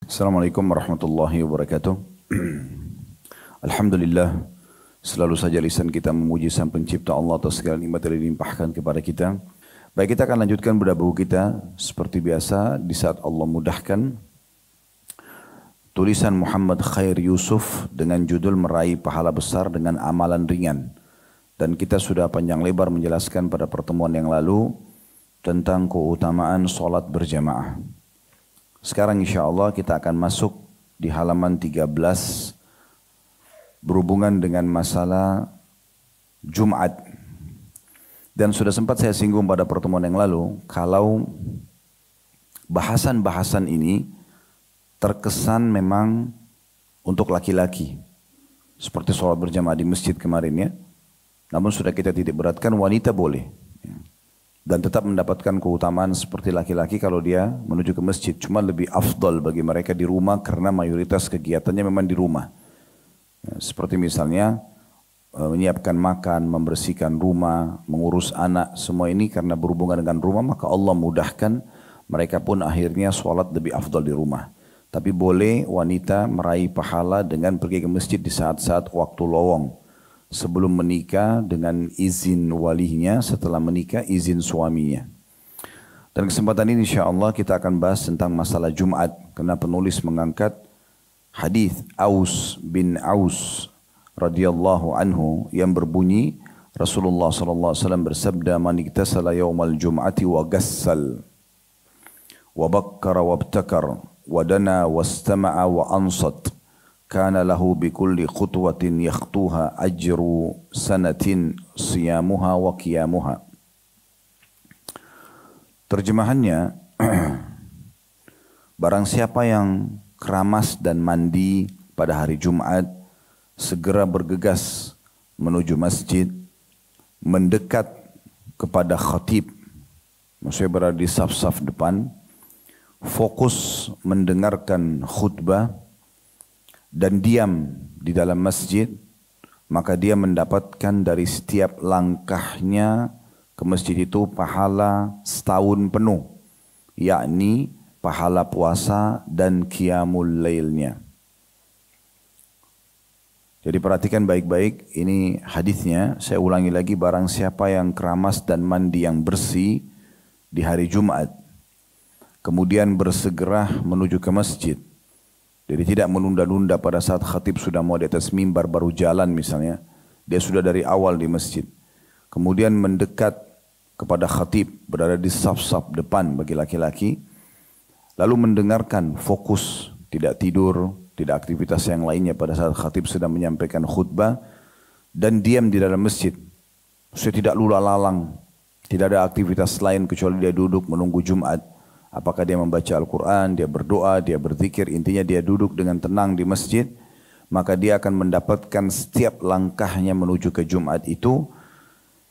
Assalamualaikum warahmatullahi wabarakatuh. Alhamdulillah, selalu saja lisan kita memuji Sang Pencipta Allah atas segala nikmat yang dilimpahkan kepada kita. Baik, kita akan lanjutkan bedah buku kita seperti biasa di saat Allah mudahkan. Tulisan Muhammad Khair Yusuf dengan judul Meraih Pahala Besar dengan Amalan Ringan. Dan kita sudah panjang lebar menjelaskan pada pertemuan yang lalu tentang keutamaan sholat berjamaah. Sekarang insya Allah kita akan masuk di halaman 13 berhubungan dengan masalah Jumat. Dan sudah sempat saya singgung pada pertemuan yang lalu, kalau bahasan-bahasan ini terkesan memang untuk laki-laki. Seperti sholat berjamaah di masjid kemarin ya. Namun sudah kita titik beratkan wanita boleh. Dan tetap mendapatkan keutamaan seperti laki-laki kalau dia menuju ke masjid. Cuma lebih afdal bagi mereka di rumah karena mayoritas kegiatannya memang di rumah. Seperti misalnya menyiapkan makan, membersihkan rumah, mengurus anak. Semua ini karena berhubungan dengan rumah maka Allah mudahkan mereka pun akhirnya sholat lebih afdal di rumah. Tapi boleh wanita meraih pahala dengan pergi ke masjid di saat-saat waktu lowong. Sebelum menikah dengan izin walinya, setelah menikah izin suaminya. Dan kesempatan ini insya Allah kita akan bahas tentang masalah Jumat. Karena penulis mengangkat hadis Aus bin Aus radhiyallahu anhu yang berbunyi Rasulullah SAW bersabda, "Man iktasala yawmal jum'ati wa gassal wa bakkara wa abtakar wa dana wa istama'a wa ansat. Kana lahu bikulli khutwatin yakhtuha ajru sanatin siyamuha wa qiyamuha." Terjemahannya, barang siapa yang keramas dan mandi pada hari Jumat, segera bergegas menuju masjid, mendekat kepada khatib, maksudnya berada di saf-saf depan, fokus mendengarkan khutbah, dan diam di dalam masjid, maka dia mendapatkan dari setiap langkahnya ke masjid itu pahala setahun penuh, yakni pahala puasa dan qiyamul lailnya. Jadi perhatikan baik-baik, ini hadisnya, saya ulangi lagi, barang siapa yang keramas dan mandi yang bersih di hari Jumat, kemudian bersegera menuju ke masjid. Jadi tidak menunda-nunda pada saat khatib sudah mau di atas mimbar baru jalan misalnya. Dia sudah dari awal di masjid. Kemudian mendekat kepada khatib, berada di saf-saf depan bagi laki-laki. Lalu mendengarkan, fokus, tidak tidur, tidak aktivitas yang lainnya pada saat khatib sedang menyampaikan khutbah. Dan diam di dalam masjid. Maksudnya tidak lula lalang. Tidak ada aktivitas lain kecuali dia duduk menunggu Jumat. Apakah dia membaca Al-Quran, dia berdoa, dia berzikir, intinya dia duduk dengan tenang di masjid, maka dia akan mendapatkan setiap langkahnya menuju ke Jumat itu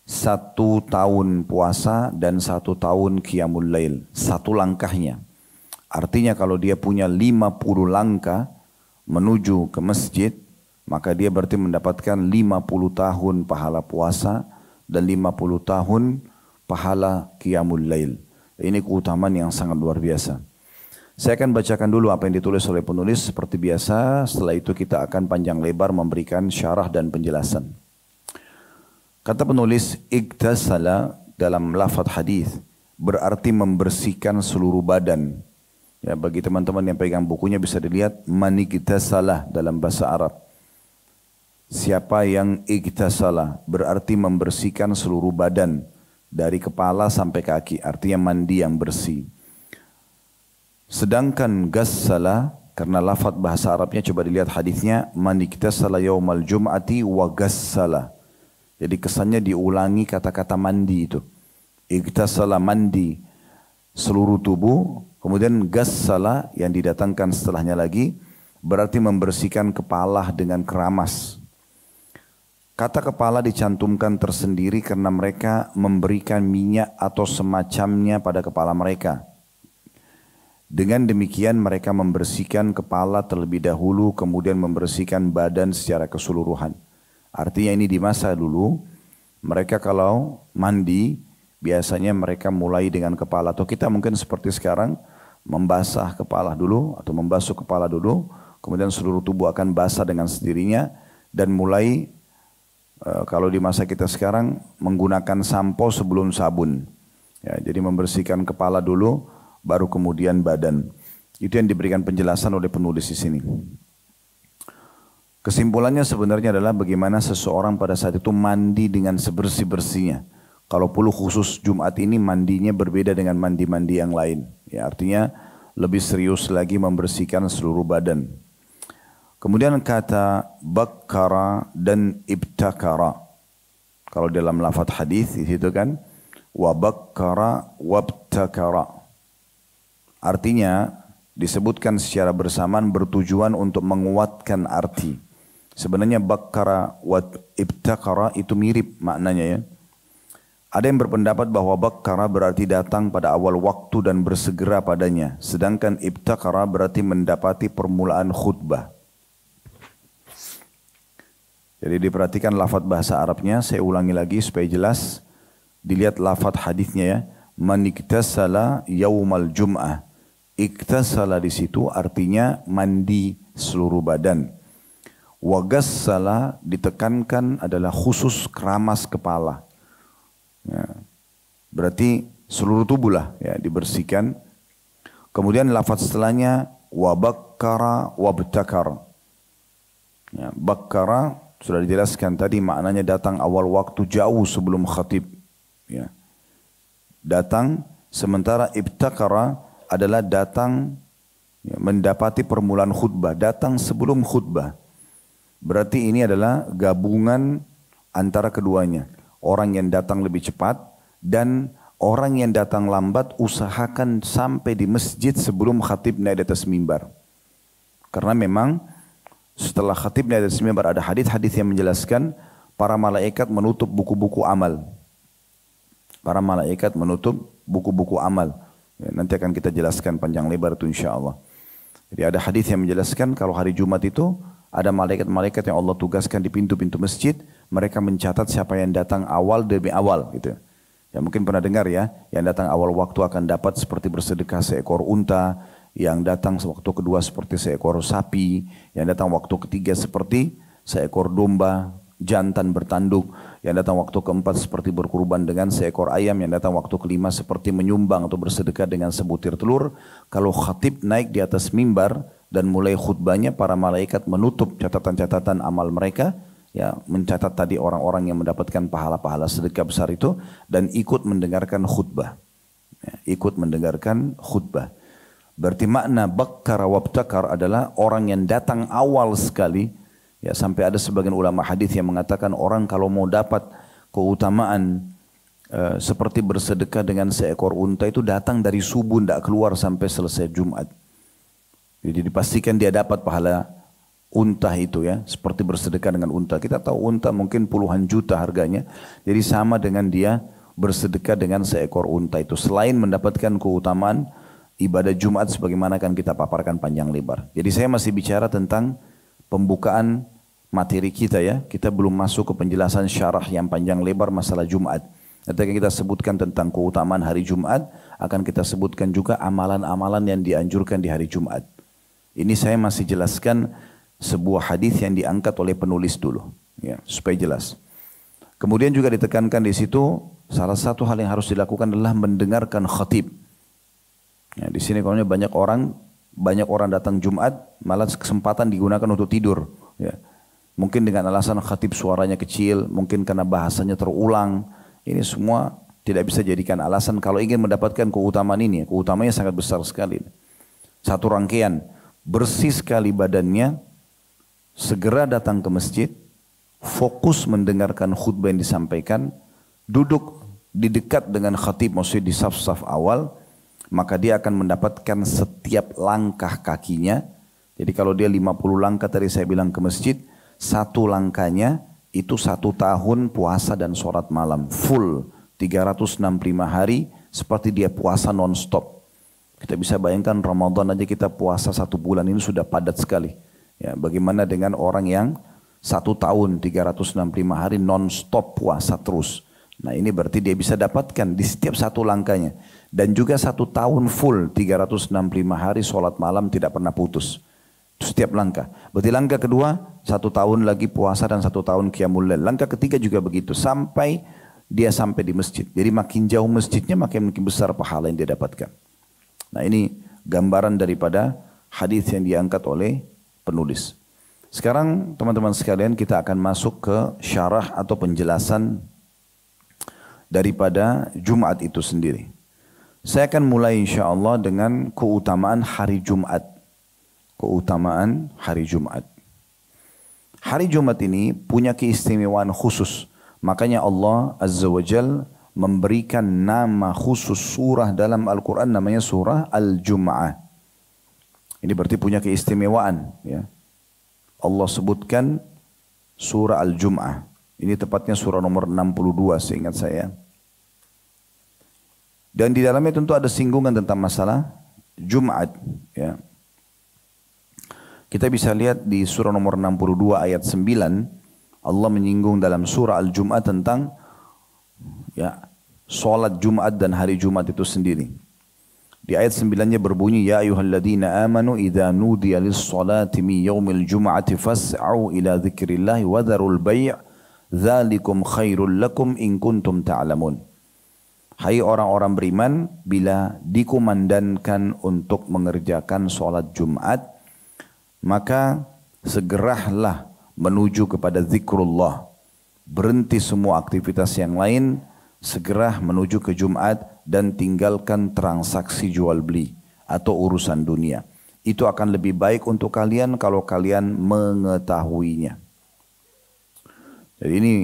1 tahun puasa dan 1 tahun qiyamul lail. 1 langkahnya. Artinya kalau dia punya 50 langkah menuju ke masjid, maka dia berarti mendapatkan 50 tahun pahala puasa dan 50 tahun pahala qiyamul lail. Ini keutamaan yang sangat luar biasa. Saya akan bacakan dulu apa yang ditulis oleh penulis seperti biasa. Setelah itu kita akan panjang lebar memberikan syarah dan penjelasan. Kata penulis, iktasala dalam lafaz hadis berarti membersihkan seluruh badan. Ya, bagi teman-teman yang pegang bukunya bisa dilihat man iktasala dalam bahasa Arab. Siapa yang iktasala berarti membersihkan seluruh badan. Dari kepala sampai kaki, artinya mandi yang bersih. Sedangkan gassala, karena lafaz bahasa Arabnya coba dilihat hadisnya, man iktasala yaumal jum'ati wa gassala. Jadi kesannya diulangi kata-kata mandi itu. Iktasala mandi seluruh tubuh, kemudian gassala yang didatangkan setelahnya lagi, berarti membersihkan kepala dengan keramas. Kata kepala dicantumkan tersendiri karena mereka memberikan minyak atau semacamnya pada kepala mereka. Dengan demikian mereka membersihkan kepala terlebih dahulu kemudian membersihkan badan secara keseluruhan. Artinya ini di masa dulu mereka kalau mandi biasanya mereka mulai dengan kepala. Atau kita mungkin seperti sekarang membasuh kepala dulu, kemudian seluruh tubuh akan basah dengan sendirinya dan mulai kalau di masa kita sekarang menggunakan sampo sebelum sabun. Ya, jadi membersihkan kepala dulu, baru kemudian badan. Itu yang diberikan penjelasan oleh penulis di sini. Kesimpulannya sebenarnya adalah bagaimana seseorang pada saat itu mandi dengan sebersih-bersihnya. Kalau perlu khusus Jumat ini mandinya berbeda dengan mandi-mandi yang lain. Ya, artinya lebih serius lagi membersihkan seluruh badan. Kemudian kata bakkara dan ibtakara. Kalau dalam lafaz hadis di situ kan wa bakkara wabtakara. Artinya disebutkan secara bersamaan bertujuan untuk menguatkan arti. Sebenarnya bakkara wa ibtakara itu mirip maknanya ya. Ada yang berpendapat bahwa bakkara berarti datang pada awal waktu dan bersegera padanya. Sedangkan ibtakara berarti mendapati permulaan khutbah. Jadi diperhatikan lafaz bahasa Arabnya, saya ulangi lagi supaya jelas. Dilihat lafaz hadisnya ya. Man iktasala yaumal jum'ah. Iktasala di situ artinya mandi seluruh badan. Wagassala ditekankan adalah khusus keramas kepala. Ya. Berarti seluruh tubuh lah ya dibersihkan. Kemudian lafaz setelahnya wabakkara wabtakar. Ya, bakkara sudah dijelaskan tadi maknanya datang awal waktu jauh sebelum khatib. Ya. Datang sementara ibtakara adalah datang ya, mendapati permulaan khutbah. Datang sebelum khutbah. Berarti ini adalah gabungan antara keduanya. Orang yang datang lebih cepat dan orang yang datang lambat usahakan sampai di masjid sebelum khatib naik di atas mimbar. Karena memang setelah khatib naik di atas mimbar ada hadis-hadis yang menjelaskan para malaikat menutup buku-buku amal. Para malaikat menutup buku-buku amal. Ya, nanti akan kita jelaskan panjang lebar itu insya Allah. Jadi ada hadis yang menjelaskan kalau hari Jumat itu ada malaikat-malaikat yang Allah tugaskan di pintu-pintu masjid. Mereka mencatat siapa yang datang awal demi awal gitu. Ya mungkin pernah dengar ya, yang datang awal waktu akan dapat seperti bersedekah seekor unta, yang datang waktu kedua seperti seekor sapi, yang datang waktu ketiga seperti seekor domba jantan bertanduk, yang datang waktu keempat seperti berkurban dengan seekor ayam, yang datang waktu kelima seperti menyumbang atau bersedekah dengan sebutir telur. Kalau khatib naik di atas mimbar dan mulai khutbahnya, para malaikat menutup catatan-catatan amal mereka, ya mencatat tadi orang-orang yang mendapatkan pahala-pahala sedekah besar itu dan ikut mendengarkan khutbah. Ya, ikut mendengarkan khutbah. Berarti makna bakkara wabtakar adalah orang yang datang awal sekali. Ya sampai ada sebagian ulama hadis yang mengatakan orang kalau mau dapat keutamaan seperti bersedekah dengan seekor unta itu datang dari subuh tidak keluar sampai selesai Jumat. Jadi dipastikan dia dapat pahala unta itu ya, seperti bersedekah dengan unta. Kita tahu unta mungkin puluhan juta harganya. Jadi sama dengan dia bersedekah dengan seekor unta itu. Selain mendapatkan keutamaan ibadah Jumat sebagaimana akan kita paparkan panjang lebar. Jadi saya masih bicara tentang pembukaan materi kita ya. Kita belum masuk ke penjelasan syarah yang panjang lebar masalah Jumat. Nanti akan kita sebutkan tentang keutamaan hari Jumat. Akan kita sebutkan juga amalan-amalan yang dianjurkan di hari Jumat. Ini saya masih jelaskan sebuah hadis yang diangkat oleh penulis dulu, ya, supaya jelas. Kemudian juga ditekankan di situ salah satu hal yang harus dilakukan adalah mendengarkan khatib. Ya, di sini kalau banyak orang datang Jumat, malah kesempatan digunakan untuk tidur. Ya. Mungkin dengan alasan khatib suaranya kecil, mungkin karena bahasanya terulang. Ini semua tidak bisa jadikan alasan kalau ingin mendapatkan keutamaan ini. Keutamanya sangat besar sekali. Satu rangkaian. Bersih sekali badannya, segera datang ke masjid, fokus mendengarkan khutbah yang disampaikan, duduk di dekat dengan khatib, maksudnya di saf-saf awal, maka dia akan mendapatkan setiap langkah kakinya. Jadi kalau dia 50 langkah tadi saya bilang ke masjid, satu langkahnya itu 1 tahun puasa dan sholat malam, full 365 hari seperti dia puasa non-stop. Kita bisa bayangkan Ramadan aja kita puasa 1 bulan ini sudah padat sekali. Ya, bagaimana dengan orang yang 1 tahun 365 hari non-stop puasa terus. Nah ini berarti dia bisa dapatkan di setiap satu langkahnya. Dan juga 1 tahun full 365 hari sholat malam tidak pernah putus. Itu setiap langkah. Berarti langkah kedua 1 tahun lagi puasa dan 1 tahun qiyamul lail. Langkah ketiga juga begitu sampai dia sampai di masjid. Jadi makin jauh masjidnya makin besar pahala yang dia dapatkan. Nah ini gambaran daripada hadis yang diangkat oleh penulis. Sekarang teman-teman sekalian kita akan masuk ke syarah atau penjelasan daripada Jumat itu sendiri. Saya akan mulai insya Allah dengan keutamaan hari Jumat. Keutamaan hari Jumat. Hari Jumat ini punya keistimewaan khusus. Makanya Allah Azza wa Jal memberikan nama khusus surah dalam Al-Quran namanya surah Al-Jum'ah. Ini berarti punya keistimewaan. Ya. Allah sebutkan surah Al-Jum'ah. Ini tepatnya surah nomor 62 seingat saya. Dan di dalamnya tentu ada singgungan tentang masalah Jumat. Ya. Kita bisa lihat di surah nomor 62 ayat 9. Allah menyinggung dalam surah Al-Jum'ah tentang ya, solat Jumat dan hari Jumat itu sendiri. Di ayat 9-nya berbunyi, Ya ayuhalladzina amanu idha nudiya lis-salati mi yawmil jum'ati fas'au ila dzikrillahi wa dharul bay' dzalikum khairul lakum in kuntum ta'lamun. Hai orang-orang beriman, bila dikumandangkan untuk mengerjakan sholat Jumat, maka segeralah menuju kepada zikrullah. Berhenti semua aktivitas yang lain, segera menuju ke Jumat dan tinggalkan transaksi jual beli atau urusan dunia. Itu akan lebih baik untuk kalian kalau kalian mengetahuinya. Jadi ini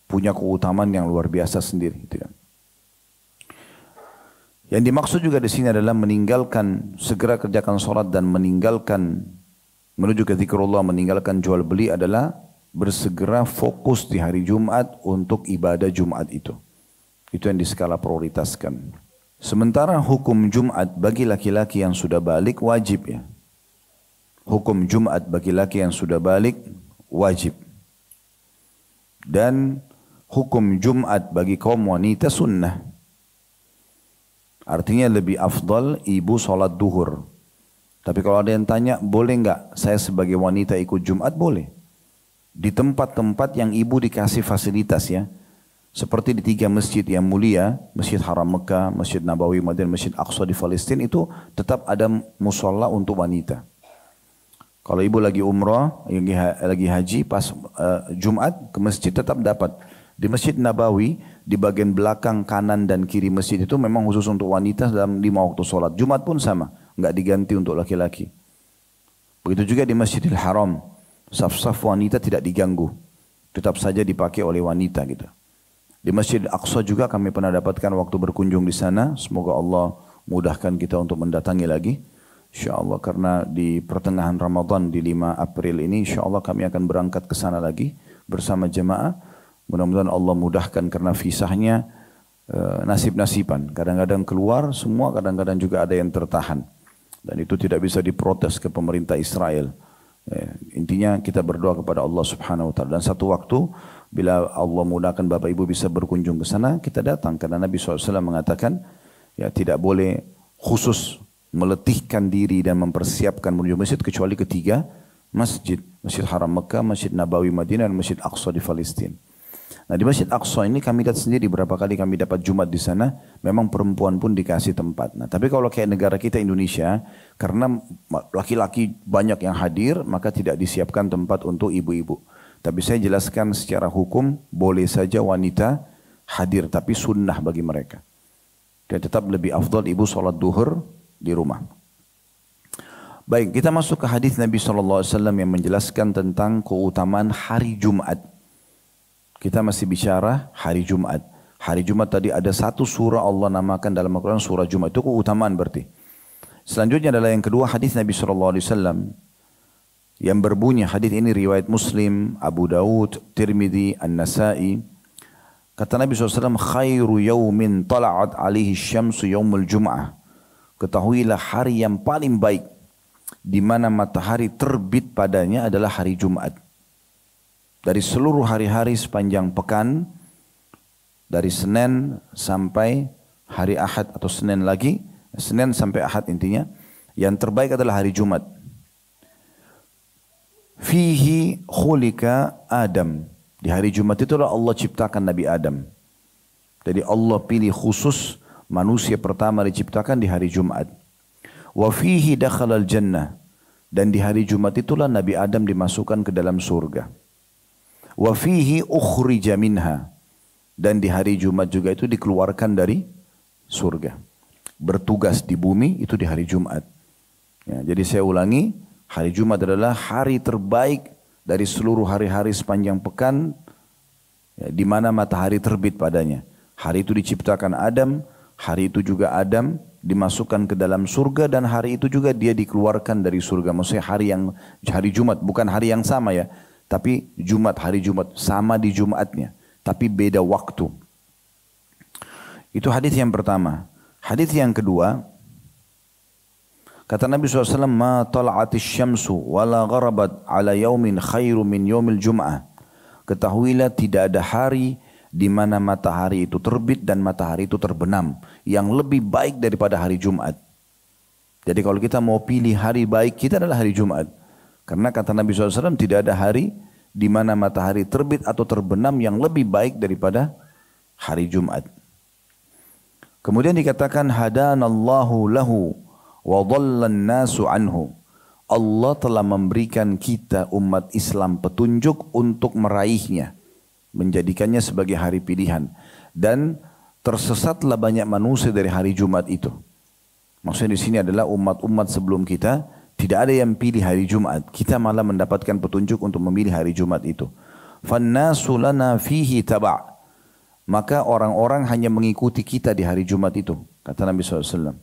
punya keutamaan yang luar biasa sendiri. Gitu kan. Yang dimaksud juga di sini adalah meninggalkan, segera kerjakan sholat dan meninggalkan, menuju ke zikrullah, meninggalkan jual beli adalah bersegera fokus di hari Jumat untuk ibadah Jumat itu. Itu yang diskala prioritaskan. Sementara hukum Jumat bagi laki-laki yang sudah balik wajib ya. Hukum Jumat bagi laki yang sudah balik wajib. Dan hukum Jumat bagi kaum wanita sunnah. Artinya lebih afdal ibu sholat duhur. Tapi kalau ada yang tanya, boleh enggak saya sebagai wanita ikut Jumat? Boleh. Di tempat-tempat yang ibu dikasih fasilitas ya. Seperti di 3 masjid yang mulia, Masjid Haram Mekah, Masjid Nabawi, Madinah, Masjid Aqsa di Palestina itu tetap ada musola untuk wanita. Kalau ibu lagi umrah, lagi haji, pas Jumat ke masjid tetap dapat. Di Masjid Nabawi, di bagian belakang kanan dan kiri masjid itu memang khusus untuk wanita dalam 5 waktu sholat. Jumat pun sama, enggak diganti untuk laki-laki. Begitu juga di Masjidil Haram, saf-saf wanita tidak diganggu. Tetap saja dipakai oleh wanita gitu. Di Masjid Aqsa juga kami pernah dapatkan waktu berkunjung di sana. Semoga Allah mudahkan kita untuk mendatangi lagi. InsyaAllah karena di pertengahan Ramadan di 5 April ini insyaAllah kami akan berangkat ke sana lagi bersama jemaah. Mudah-mudahan Allah mudahkan karena visahnya nasib-nasiban. Kadang-kadang keluar semua, kadang-kadang juga ada yang tertahan. Dan itu tidak bisa diprotes ke pemerintah Israel. Intinya kita berdoa kepada Allah Subhanahu Wa Taala. Dan satu waktu bila Allah mudahkan Bapak Ibu bisa berkunjung ke sana, kita datang. Karena Nabi SAW mengatakan, ya tidak boleh khusus meletihkan diri dan mempersiapkan menuju masjid kecuali ketiga masjid. Masjid Haram Mekah, Masjid Nabawi Madinah, dan Masjid Aqsa di Palestina. Nah di Masjid Aqsa ini kami lihat sendiri berapa kali kami dapat Jumat di sana, memang perempuan pun dikasih tempat. Nah tapi kalau kayak negara kita Indonesia, karena laki-laki banyak yang hadir, maka tidak disiapkan tempat untuk ibu-ibu. Tapi saya jelaskan secara hukum, boleh saja wanita hadir, tapi sunnah bagi mereka. Dan tetap lebih afdal ibu sholat duhur di rumah. Baik, kita masuk ke hadis Nabi SAW yang menjelaskan tentang keutamaan hari Jumat. Kita masih bicara hari Jumat. Hari Jumat tadi ada satu surah Allah namakan dalam Al-Quran surah Jumat. Itu keutamaan berarti. Selanjutnya adalah yang kedua hadis Nabi SAW. Yang berbunyi hadis ini riwayat Muslim, Abu Dawud, Tirmidzi, An-Nasai. Kata Nabi SAW, khairu yawmin tala'at alihi syamsu yawmul jum'ah. Ketahuilah hari yang paling baik di mana matahari terbit padanya adalah hari Jumat. Dari seluruh hari-hari sepanjang pekan, dari Senin sampai hari Ahad atau Senin lagi, Senin sampai Ahad intinya. Yang terbaik adalah hari Jumat. Fihi khulika Adam. Di hari Jumat itulah Allah ciptakan Nabi Adam. Jadi Allah pilih khusus manusia pertama diciptakan di hari Jumat. Wa fihi dakhalal jannah. Dan di hari Jumat itulah Nabi Adam dimasukkan ke dalam surga. Wa fihi ukhrija minha. Dan di hari Jumat juga itu dikeluarkan dari surga. Bertugas di bumi itu di hari Jumat. Ya, jadi saya ulangi, hari Jumat adalah hari terbaik dari seluruh hari-hari sepanjang pekan, ya, di mana matahari terbit padanya. Hari itu diciptakan Adam, hari itu juga Adam dimasukkan ke dalam surga, dan hari itu juga dia dikeluarkan dari surga. Maksudnya hari Jumat, bukan hari yang sama ya, tapi hari Jumat sama di Jumatnya, tapi beda waktu. Itu hadis yang pertama. Hadis yang kedua, kata Nabi SAW, ma tala'atis syamsu wala gharabat ala yaumin khairu min yaumil jum'ah. Ketahuilah tidak ada hari di mana matahari itu terbit dan matahari itu terbenam yang lebih baik daripada hari Jumat. Jadi kalau kita mau pilih hari baik kita adalah hari Jumat. Karena kata Nabi SAW tidak ada hari di mana matahari terbit atau terbenam yang lebih baik daripada hari Jumat. Kemudian dikatakan hadanallahu lahu wa dhallan nasu anhu. Allah telah memberikan kita umat Islam petunjuk untuk meraihnya, menjadikannya sebagai hari pilihan, dan tersesatlah banyak manusia dari hari Jumat itu. Maksudnya di sini adalah umat-umat sebelum kita tidak ada yang pilih hari Jumat, kita malah mendapatkan petunjuk untuk memilih hari Jumat itu. Fannasu lana fihi taba'. Maka orang-orang hanya mengikuti kita di hari Jumat itu, kata Nabi SAW.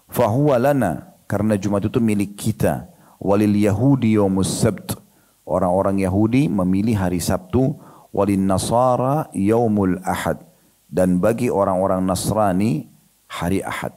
Fahuwa lana, karena Jumat itu milik kita. Walil Yahudi yaumus sabt, orang-orang Yahudi memilih hari Sabtu. Walin Nasara yaumul Ahad, dan bagi orang-orang Nasrani hari Ahad.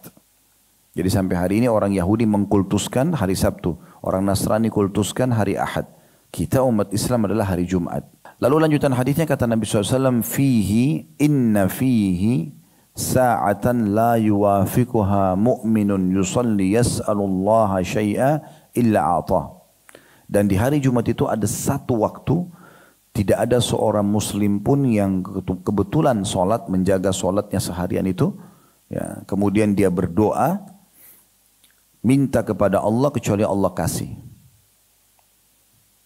Jadi sampai hari ini orang Yahudi mengkultuskan hari Sabtu, orang Nasrani kultuskan hari Ahad. Kita umat Islam adalah hari Jumat. Lalu lanjutan hadisnya kata Nabi SAW, fihi inna fihi sa'atan la yuwafiquha mu'minun yusalli yas'alullaha syai'a illa a'tah. Dan di hari Jumat itu ada satu waktu, tidak ada seorang muslim pun yang kebetulan sholat, menjaga sholatnya seharian itu, ya, kemudian dia berdoa, minta kepada Allah kecuali Allah kasih.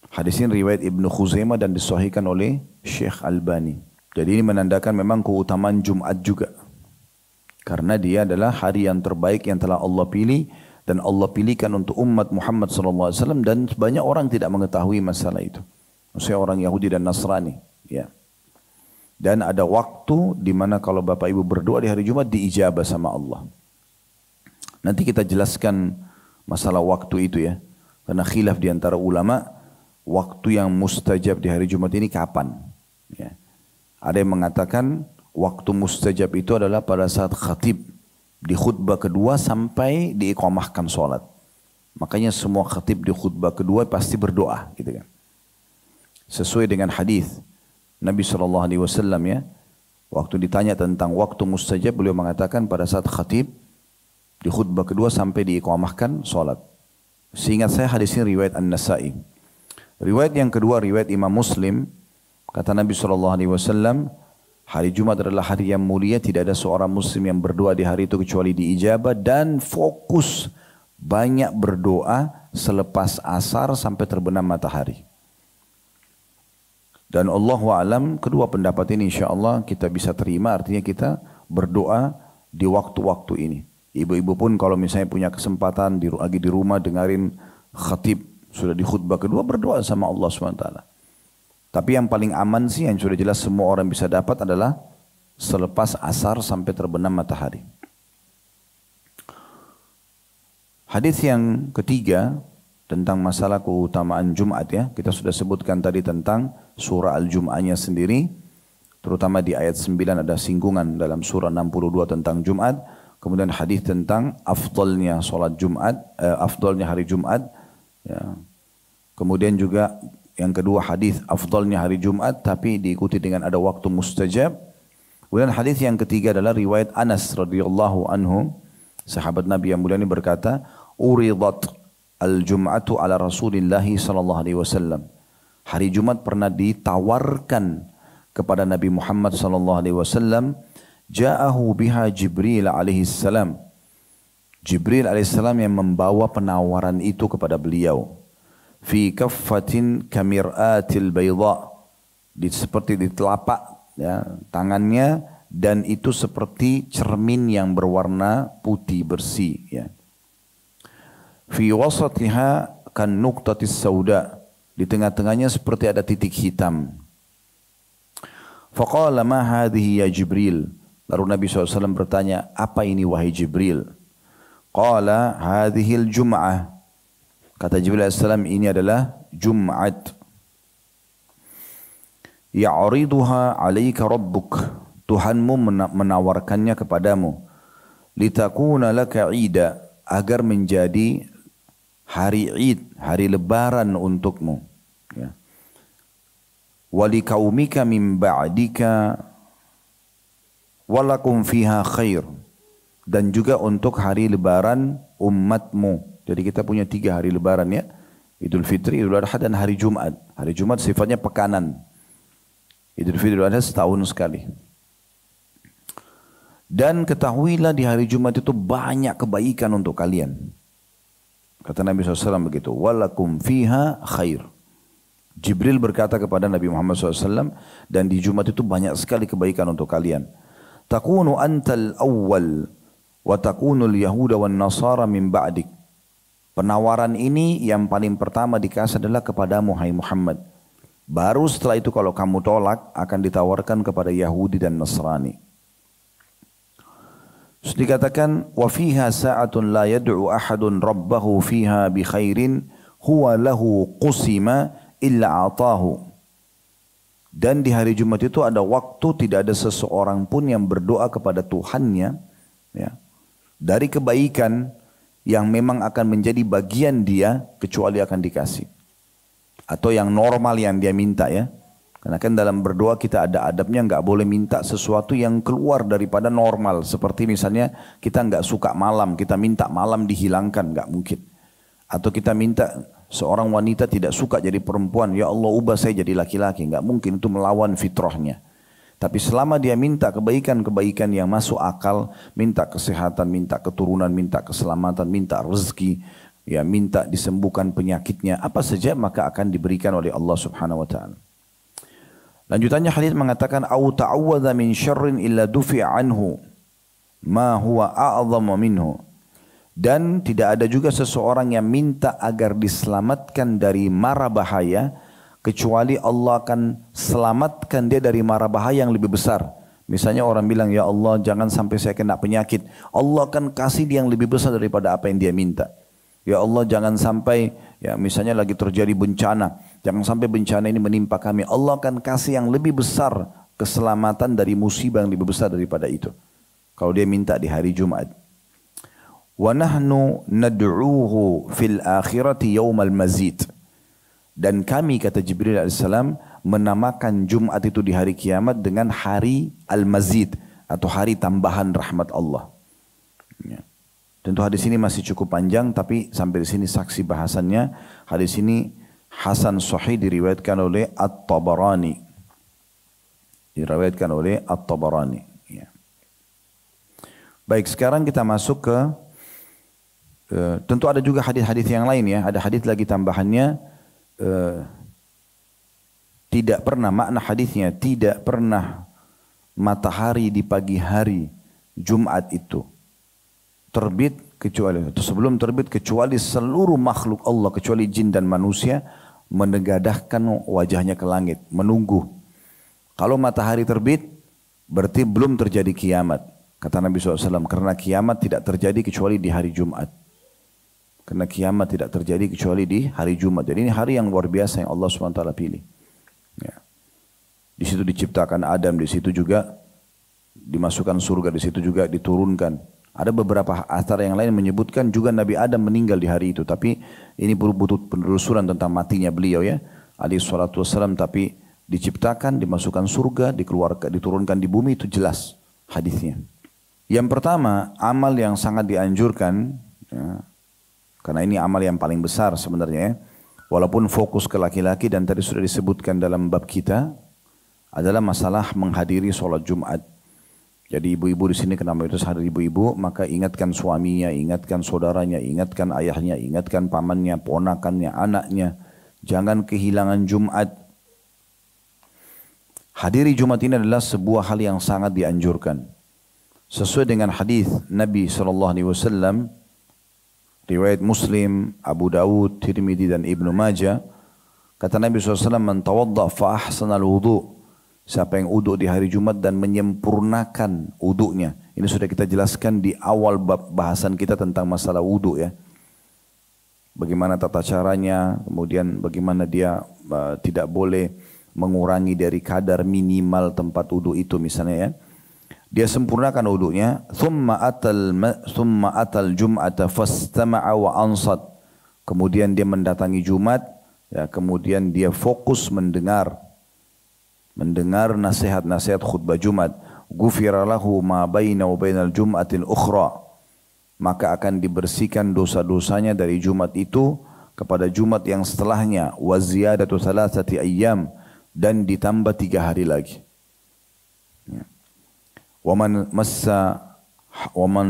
Hadis ini riwayat Ibnu Khuzaimah dan disahihkan oleh Syekh Albani. Jadi ini menandakan memang keutamaan Jumat juga. Karena dia adalah hari yang terbaik yang telah Allah pilih, dan Allah pilihkan untuk umat Muhammad SAW, dan banyak orang tidak mengetahui masalah itu. Maksudnya orang Yahudi dan Nasrani. Ya. Dan ada waktu di mana kalau Bapak Ibu berdoa di hari Jumat diijabah sama Allah. Nanti kita jelaskan masalah waktu itu ya. Karena khilaf di antara ulama, waktu yang mustajab di hari Jumat ini kapan? Ya. Ada yang mengatakan waktu mustajab itu adalah pada saat khatib di khutbah kedua sampai diiqamahkan sholat. Makanya semua khatib di khutbah kedua pasti berdoa, gitu kan? Sesuai dengan hadis Nabi SAW ya. Waktu ditanya tentang waktu mustajab, beliau mengatakan pada saat khatib di khutbah kedua sampai diiqamahkan sholat. Seingat saya hadis ini riwayat An-Nasa'i. Riwayat yang kedua, riwayat Imam Muslim, kata Nabi SAW, hari Jumat adalah hari yang mulia, tidak ada seorang muslim yang berdoa di hari itu kecuali diijabah, dan fokus banyak berdoa selepas asar sampai terbenam matahari. Dan Allahu a'lam, kedua pendapat ini insya Allah kita bisa terima, artinya kita berdoa di waktu-waktu ini. Ibu-ibu pun kalau misalnya punya kesempatan lagi di rumah dengarin khatib sudah di khutbah kedua, berdoa sama Allah SWT. Tapi yang paling aman sih, yang sudah jelas semua orang bisa dapat adalah selepas asar sampai terbenam matahari. Hadis yang ketiga tentang masalah keutamaan Jumat ya. Kita sudah sebutkan tadi tentang surah Al-Jum'ahnya sendiri. Terutama di ayat 9 ada singgungan dalam surah 62 tentang Jumat. Kemudian hadis tentang afdalnya sholat Jumat, afdalnya hari Jumat. Ya. Kemudian juga yang kedua hadis afdalnya hari Jumat tapi diikuti dengan ada waktu mustajab. Kemudian hadis yang ketiga adalah riwayat Anas radhiyallahu anhu, sahabat Nabi yang mulia ini berkata, "Uridat al-jum'atu ala Rasulillah sallallahu alaihi wasallam." Hari Jumat pernah ditawarkan kepada Nabi Muhammad sallallahu alaihi wasallam. Ja'ahu biha Jibril alaihi salam. Jibril alaihi salam yang membawa penawaran itu kepada beliau. Fi kaffatin kamir'atil bayda. Seperti di telapak ya, tangannya, dan itu seperti cermin yang berwarna putih bersih ya. Fi wasatiha kan nuqtatis sauda. Di tengah-tengahnya seperti ada titik hitam. Faqala ma hadhihi ya Jibril. Lalu Nabi SAW bertanya, apa ini wahai Jibril? Qala hadhil jum'ah. Kata Jibril AS, ini adalah Jum'at. Ya'riduha alaika rabbuk. Tuhanmu menawarkannya kepadamu. Litakuna laka ida. Agar menjadi hari Id, hari lebaran untukmu. Ya. Walikaumika min ba'dika walakum fiha khair. Dan juga untuk hari lebaran umatmu. Jadi kita punya 3 hari lebaran ya. Idul Fitri, Idul Adha dan hari Jumat. Hari Jumat sifatnya pekanan. Idul Fitri, Idul Adha setahun sekali. Dan ketahuilah di hari Jumat itu banyak kebaikan untuk kalian. Kata Nabi SAW begitu. Walakum fiha khair. Jibril berkata kepada Nabi Muhammad SAW, dan di Jumat itu banyak sekali kebaikan untuk kalian. Takunu antal awwal wa takunul yahuda wan nasara min ba'dik. Penawaran ini yang paling pertama dikasih adalah kepadamu hai Muhammad. Baru setelah itu kalau kamu tolak akan ditawarkan kepada Yahudi dan Nasrani. Terus dikatakan wa fiha sa'atun la yad'u ahadun rabbahu fiha bi khairin huwa lahu qusima illa atahu. Dan di hari Jumat itu ada waktu tidak ada seseorang pun yang berdoa kepada Tuhannya ya, dari kebaikan yang memang akan menjadi bagian dia kecuali akan dikasih. Atau yang normal yang dia minta ya. Karena kan dalam berdoa kita ada adabnya, nggak boleh minta sesuatu yang keluar daripada normal. Seperti misalnya kita nggak suka malam, kita minta malam dihilangkan, nggak mungkin. Atau kita minta seorang wanita tidak suka jadi perempuan, ya Allah ubah saya jadi laki-laki, nggak mungkin, itu melawan fitrahnya. Tapi selama dia minta kebaikan-kebaikan yang masuk akal, minta kesehatan, minta keturunan, minta keselamatan, minta rezeki, ya minta disembuhkan penyakitnya, apa saja maka akan diberikan oleh Allah Subhanahu wa taala. Lanjutannya hadis mengatakan au ta'awwadza min syarrin illa dufi'a anhu ma huwa a'dhamu minhu. Dan tidak ada juga seseorang yang minta agar diselamatkan dari mara bahaya kecuali Allah akan selamatkan dia dari mara bahaya yang lebih besar. Misalnya orang bilang, ya Allah jangan sampai saya kena penyakit. Allah akan kasih dia yang lebih besar daripada apa yang dia minta. Ya Allah jangan sampai, ya misalnya lagi terjadi bencana, jangan sampai bencana ini menimpa kami. Allah akan kasih yang lebih besar keselamatan dari musibah yang lebih besar daripada itu. Kalau dia minta di hari Jumat. Wa nahnu nad'uuhu fil akhirati yaumal mazid. Dan kami kata Jibril alaihissalam menamakan Jumat itu di hari kiamat dengan hari al-mazid atau hari tambahan rahmat Allah. Ya. Tentu hadis ini masih cukup panjang, tapi sampai di sini saksi bahasannya. Hadis ini hasan sahih diriwayatkan oleh At-Tabarani. Diriwayatkan oleh At-Tabarani. Ya. Baik, sekarang kita masuk ke tentu ada juga hadis-hadis yang lain ya. Ada hadis lagi tambahannya. Tidak pernah, makna hadisnya tidak pernah matahari di pagi hari Jumat itu terbit kecuali, atau sebelum terbit kecuali seluruh makhluk Allah kecuali jin dan manusia menegadahkan wajahnya ke langit menunggu. Kalau matahari terbit berarti belum terjadi kiamat, kata Nabi SAW, karena kiamat tidak terjadi kecuali di hari Jumat. Karena kiamat tidak terjadi kecuali di hari Jumat. Jadi ini hari yang luar biasa yang Allah SWT pilih. Ya. Di situ diciptakan Adam, di situ juga dimasukkan surga, di situ juga diturunkan. Ada beberapa athar yang lain menyebutkan juga Nabi Adam meninggal di hari itu. Tapi ini butuh penelusuran tentang matinya beliau ya. Alaihi salatu wassalam. Tapi diciptakan, dimasukkan surga, dikeluarkan, diturunkan di bumi, itu jelas hadisnya. Yang pertama, amal yang sangat dianjurkan, ya, karena ini amal yang paling besar sebenarnya, ya, walaupun fokus ke laki-laki dan tadi sudah disebutkan dalam bab kita, adalah masalah menghadiri sholat Jumat. Jadi ibu-ibu di sini kenapa itu hari ibu-ibu, maka ingatkan suaminya, ingatkan saudaranya, ingatkan ayahnya, ingatkan pamannya, ponakannya, anaknya. Jangan kehilangan Jumat. Hadiri Jumat ini adalah sebuah hal yang sangat dianjurkan. Sesuai dengan hadis Nabi SAW, riwayat Muslim, Abu Dawud, Tirmidzi dan Ibnu Majah, kata Nabi SAW, "Man tawadda fa ahsanal wudu." Siapa yang uduk di hari Jumat dan menyempurnakan uduknya. Ini sudah kita jelaskan di awal bab bahasan kita tentang masalah uduk, ya. Bagaimana tata caranya, kemudian bagaimana dia tidak boleh mengurangi dari kadar minimal tempat uduk itu misalnya, ya. Dia sempurnakan uduknya. Thumma atal Jum'ata fastama'a wa ansat. Kemudian dia mendatangi Jumat, ya, kemudian dia fokus mendengar nasihat-nasihat khutbah Jumat. Ghufira lahu ma baina wa bainal jum'atil ukhra. Maka akan dibersihkan dosa-dosanya dari Jumat itu kepada Jumat yang setelahnya. Wa ziyadatu thalathati ayyam. Dan ditambah 3 hari lagi. Ya. Wa man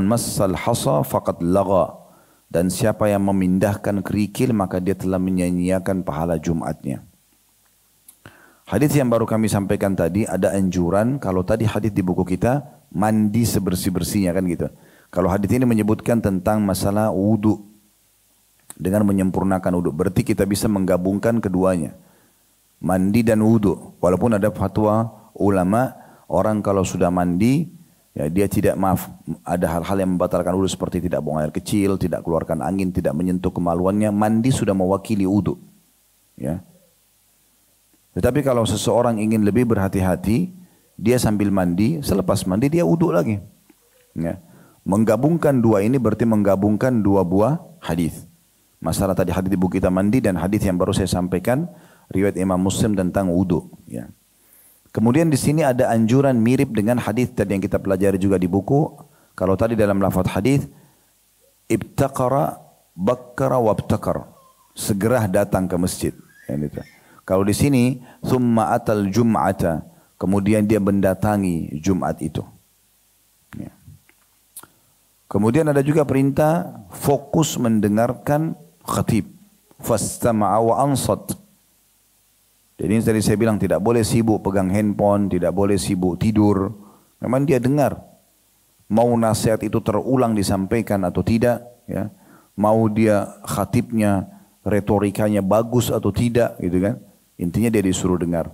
massal hasa faqad lagha. Dan siapa yang memindahkan kerikil maka dia telah menyia-nyiakan pahala Jumatnya. Hadis yang baru kami sampaikan tadi ada anjuran, kalau tadi hadis di buku kita mandi sebersih-bersihnya kan gitu. Kalau hadis ini menyebutkan tentang masalah wudu dengan menyempurnakan wudu, berarti kita bisa menggabungkan keduanya. Mandi dan wudu. Walaupun ada fatwa ulama, orang kalau sudah mandi, ya dia tidak, ada hal-hal yang membatalkan wudu seperti tidak buang air kecil, tidak keluarkan angin, tidak menyentuh kemaluannya, mandi sudah mewakili wudu. Ya. Tetapi kalau seseorang ingin lebih berhati-hati, dia sambil mandi, selepas mandi dia wudu lagi. Ya. Menggabungkan dua ini berarti menggabungkan 2 buah hadis. Masalah tadi hadis di buku kita mandi dan hadis yang baru saya sampaikan riwayat Imam Muslim tentang wudu. Ya. Kemudian di sini ada anjuran mirip dengan hadis tadi yang kita pelajari juga di buku. Kalau tadi dalam lafaz hadis, ibtaqara, bakkara, wabtakar. Segera datang ke masjid. Ya, gitu. Kalau di sini, thumma atal Jum'ata, kemudian dia mendatangi Jumat itu. Ya. Kemudian ada juga perintah fokus mendengarkan khatib. Fastama'a wa ansat. Jadi ini tadi saya bilang tidak boleh sibuk pegang handphone, tidak boleh sibuk tidur. Memang dia dengar. Mau nasihat itu terulang disampaikan atau tidak. Ya. Mau dia khatibnya, retorikanya bagus atau tidak, gitu kan. Intinya dia disuruh dengar.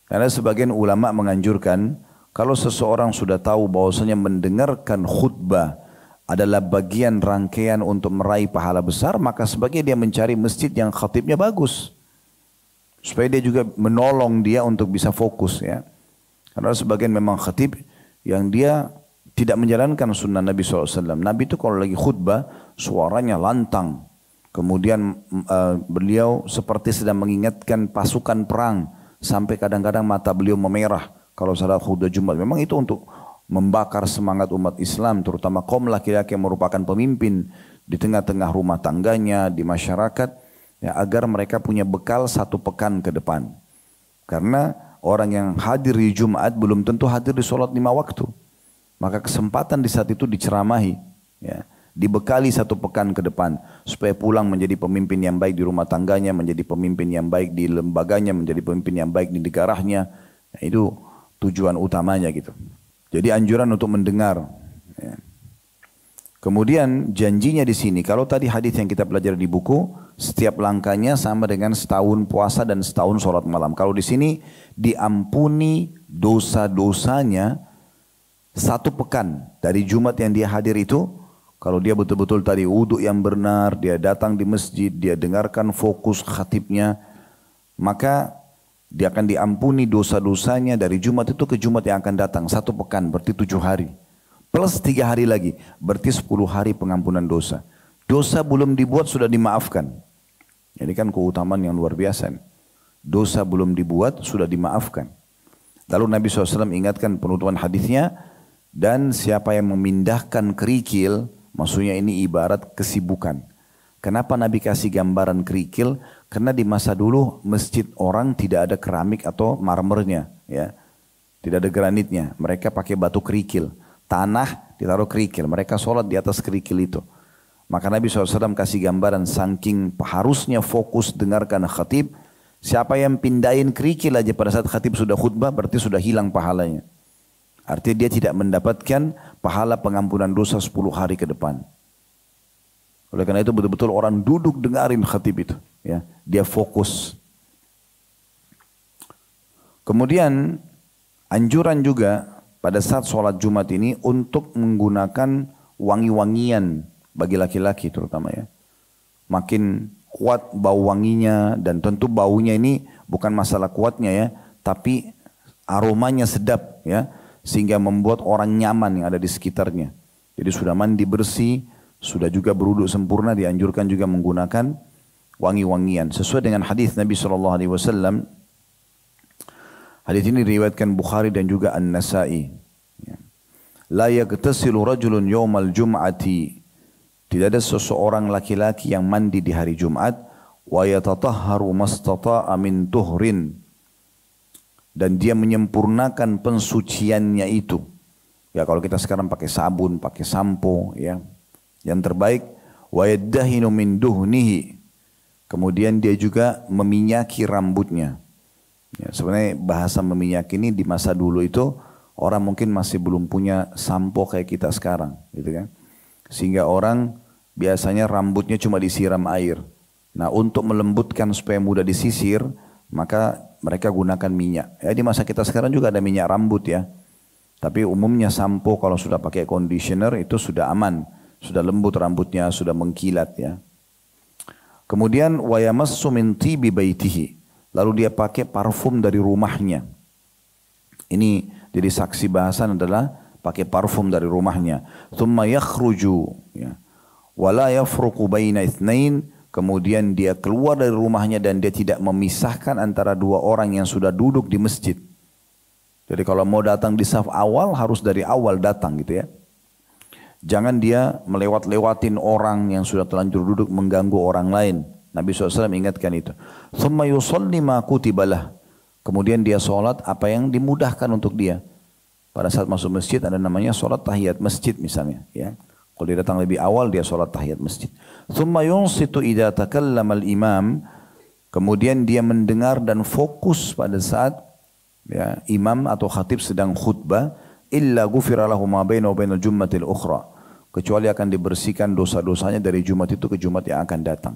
Karena sebagian ulama menganjurkan kalau seseorang sudah tahu bahwasanya mendengarkan khutbah adalah bagian rangkaian untuk meraih pahala besar, maka sebaiknya dia mencari masjid yang khatibnya bagus. Supaya dia juga menolong dia untuk bisa fokus, ya. Karena sebagian memang khatib yang dia tidak menjalankan sunnah Nabi SAW. Nabi itu kalau lagi khutbah suaranya lantang. Kemudian beliau seperti sedang mengingatkan pasukan perang. Sampai kadang-kadang mata beliau memerah kalau salat khutbah Jumat. Memang itu untuk membakar semangat umat Islam. Terutama kaum laki-laki yang merupakan pemimpin di tengah-tengah rumah tangganya, di masyarakat. Ya, agar mereka punya bekal 1 pekan ke depan. Karena orang yang hadir di Jumat belum tentu hadir di sholat 5 waktu. Maka kesempatan di saat itu diceramahi. Ya. Dibekali 1 pekan ke depan supaya pulang menjadi pemimpin yang baik di rumah tangganya, menjadi pemimpin yang baik di lembaganya, menjadi pemimpin yang baik di negaranya. Nah, itu tujuan utamanya gitu. Jadi anjuran untuk mendengar. Ya. Kemudian janjinya di sini, kalau tadi hadis yang kita pelajari di buku, setiap langkahnya sama dengan setahun puasa dan setahun sholat malam. Kalau di sini diampuni dosa-dosanya 1 pekan dari Jumat yang dia hadir itu. Kalau dia betul-betul tadi wudhu yang benar, dia datang di masjid, dia dengarkan fokus khatibnya, maka dia akan diampuni dosa-dosanya dari Jumat itu ke Jumat yang akan datang. 1 pekan berarti 7 hari. Plus 3 hari lagi, berarti 10 hari pengampunan dosa. Dosa belum dibuat sudah dimaafkan. Ini kan keutamaan yang luar biasa. dosa belum dibuat sudah dimaafkan. Lalu Nabi SAW ingatkan penutupan hadisnya, dan siapa yang memindahkan kerikil, maksudnya ini ibarat kesibukan. Kenapa Nabi kasih gambaran kerikil? Karena di masa dulu masjid orang tidak ada keramik atau marmernya, ya, tidak ada granitnya. Mereka pakai batu kerikil, tanah ditaruh kerikil. Mereka sholat di atas kerikil itu. Maka Nabi SAW kasih gambaran saking harusnya fokus dengarkan khatib. Siapa yang pindahin kerikil aja pada saat khatib sudah khutbah berarti sudah hilang pahalanya. Artinya dia tidak mendapatkan pahala pengampunan dosa 10 hari ke depan. Oleh karena itu betul-betul orang duduk dengarin khatib itu. Ya, dia fokus. Kemudian anjuran juga pada saat sholat Jumat ini untuk menggunakan wangi-wangian. Bagi laki-laki terutama ya. Makin kuat bau wanginya, dan tentu baunya ini bukan masalah kuatnya ya, tapi aromanya sedap ya, sehingga membuat orang nyaman yang ada di sekitarnya. Jadi sudah mandi bersih, sudah juga berwudu sempurna, dianjurkan juga menggunakan wangi-wangian. Sesuai dengan hadis Nabi SAW. Hadis ini diriwayatkan Bukhari dan juga An-Nasai. La yagtasilu rajulun yawmal jum'ati. Tidak ada seseorang laki-laki yang mandi di hari Jumat, wa yatatahharu mastata'a min tuhrin, dan dia menyempurnakan pensuciannya itu. Ya kalau kita sekarang pakai sabun, pakai sampo ya. Yang terbaik, wa yaddahinu min duhnihi. Kemudian dia juga meminyaki rambutnya. Ya, sebenarnya bahasa meminyak ini di masa dulu itu orang mungkin masih belum punya sampo kayak kita sekarang, gitu kan. Sehingga orang biasanya rambutnya cuma disiram air. Nah untuk melembutkan supaya mudah disisir, maka mereka gunakan minyak. Ya di masa kita sekarang juga ada minyak rambut ya. Tapi umumnya sampo kalau sudah pakai conditioner itu sudah aman. Sudah lembut rambutnya, sudah mengkilat ya. Kemudian wa yamassu min tibi baitihi. Lalu dia pakai parfum dari rumahnya. Ini jadi saksi bahasan adalah pakai parfum dari rumahnya. Thumma yakhruju ya. Wala yafruqu baina itsnain, kemudian dia keluar dari rumahnya dan dia tidak memisahkan antara dua orang yang sudah duduk di masjid. Jadi kalau mau datang di saf awal harus dari awal datang gitu ya. Jangan dia melewat-lewatin orang yang sudah terlanjur duduk mengganggu orang lain. Nabi SAW ingatkan itu. Thumma yusalli ma kutibalah. Kemudian dia sholat apa yang dimudahkan untuk dia. Pada saat masuk masjid ada namanya sholat tahiyat masjid misalnya ya. Kalau dia datang lebih awal dia sholat tahiyat masjid. Thumma yunsitu idza takallama al-imam. Kemudian dia mendengar dan fokus pada saat ya, imam atau khatib sedang khutbah. Illa ghufira lahu ma baina wa bainal jummatil ukhra. Kecuali akan dibersihkan dosa-dosanya dari Jumat itu ke Jumat yang akan datang.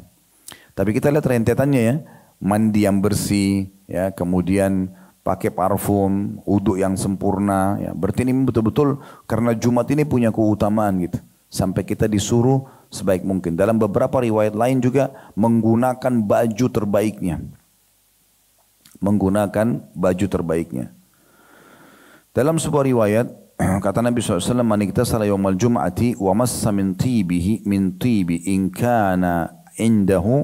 Tapi kita lihat rentetannya ya. Mandi yang bersih, ya, kemudian pakai parfum, wudu yang sempurna. Ya. Berarti ini betul-betul karena Jumat ini punya keutamaan gitu. Sampai kita disuruh sebaik mungkin. Dalam beberapa riwayat lain juga menggunakan baju terbaiknya. Menggunakan baju terbaiknya. Dalam sebuah riwayat, kata Nabi SAW, man iktasala yawmal jum'ati wa massa min tibi in kana indahu.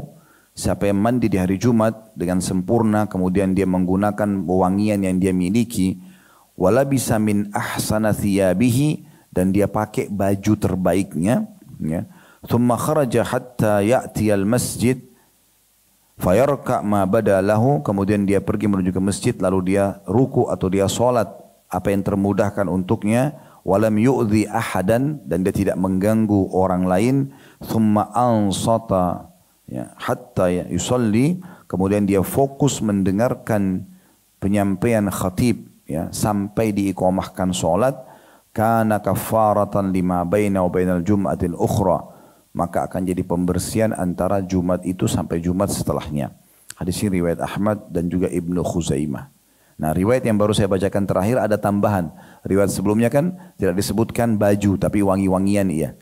Siapa yang mandi di hari Jumat dengan sempurna, kemudian dia menggunakan wewangian yang dia miliki, wala bisa min ahsana thiyabihi, dan dia pakai baju terbaiknya, ya. Thumma kharaja hatta ya'tiyal masjid fayarka' ma badalahu, kemudian dia pergi menuju ke masjid lalu dia ruku atau dia salat apa yang termudahkan untuknya, walam yu'dhi ahadan, dan dia tidak mengganggu orang lain, thumma ansata ya, hatta yusalli, kemudian dia fokus mendengarkan penyampaian khatib ya, sampai diiqamahkan salat, kana kafaratan lima baina wa bainal jum'atil ukhra, maka akan jadi pembersihan antara Jumat itu sampai Jumat setelahnya. Hadis ini riwayat Ahmad dan juga Ibnu Khuzaimah. Nah, riwayat yang baru saya bacakan terakhir ada tambahan. Riwayat sebelumnya kan tidak disebutkan baju tapi wangi-wangian iya.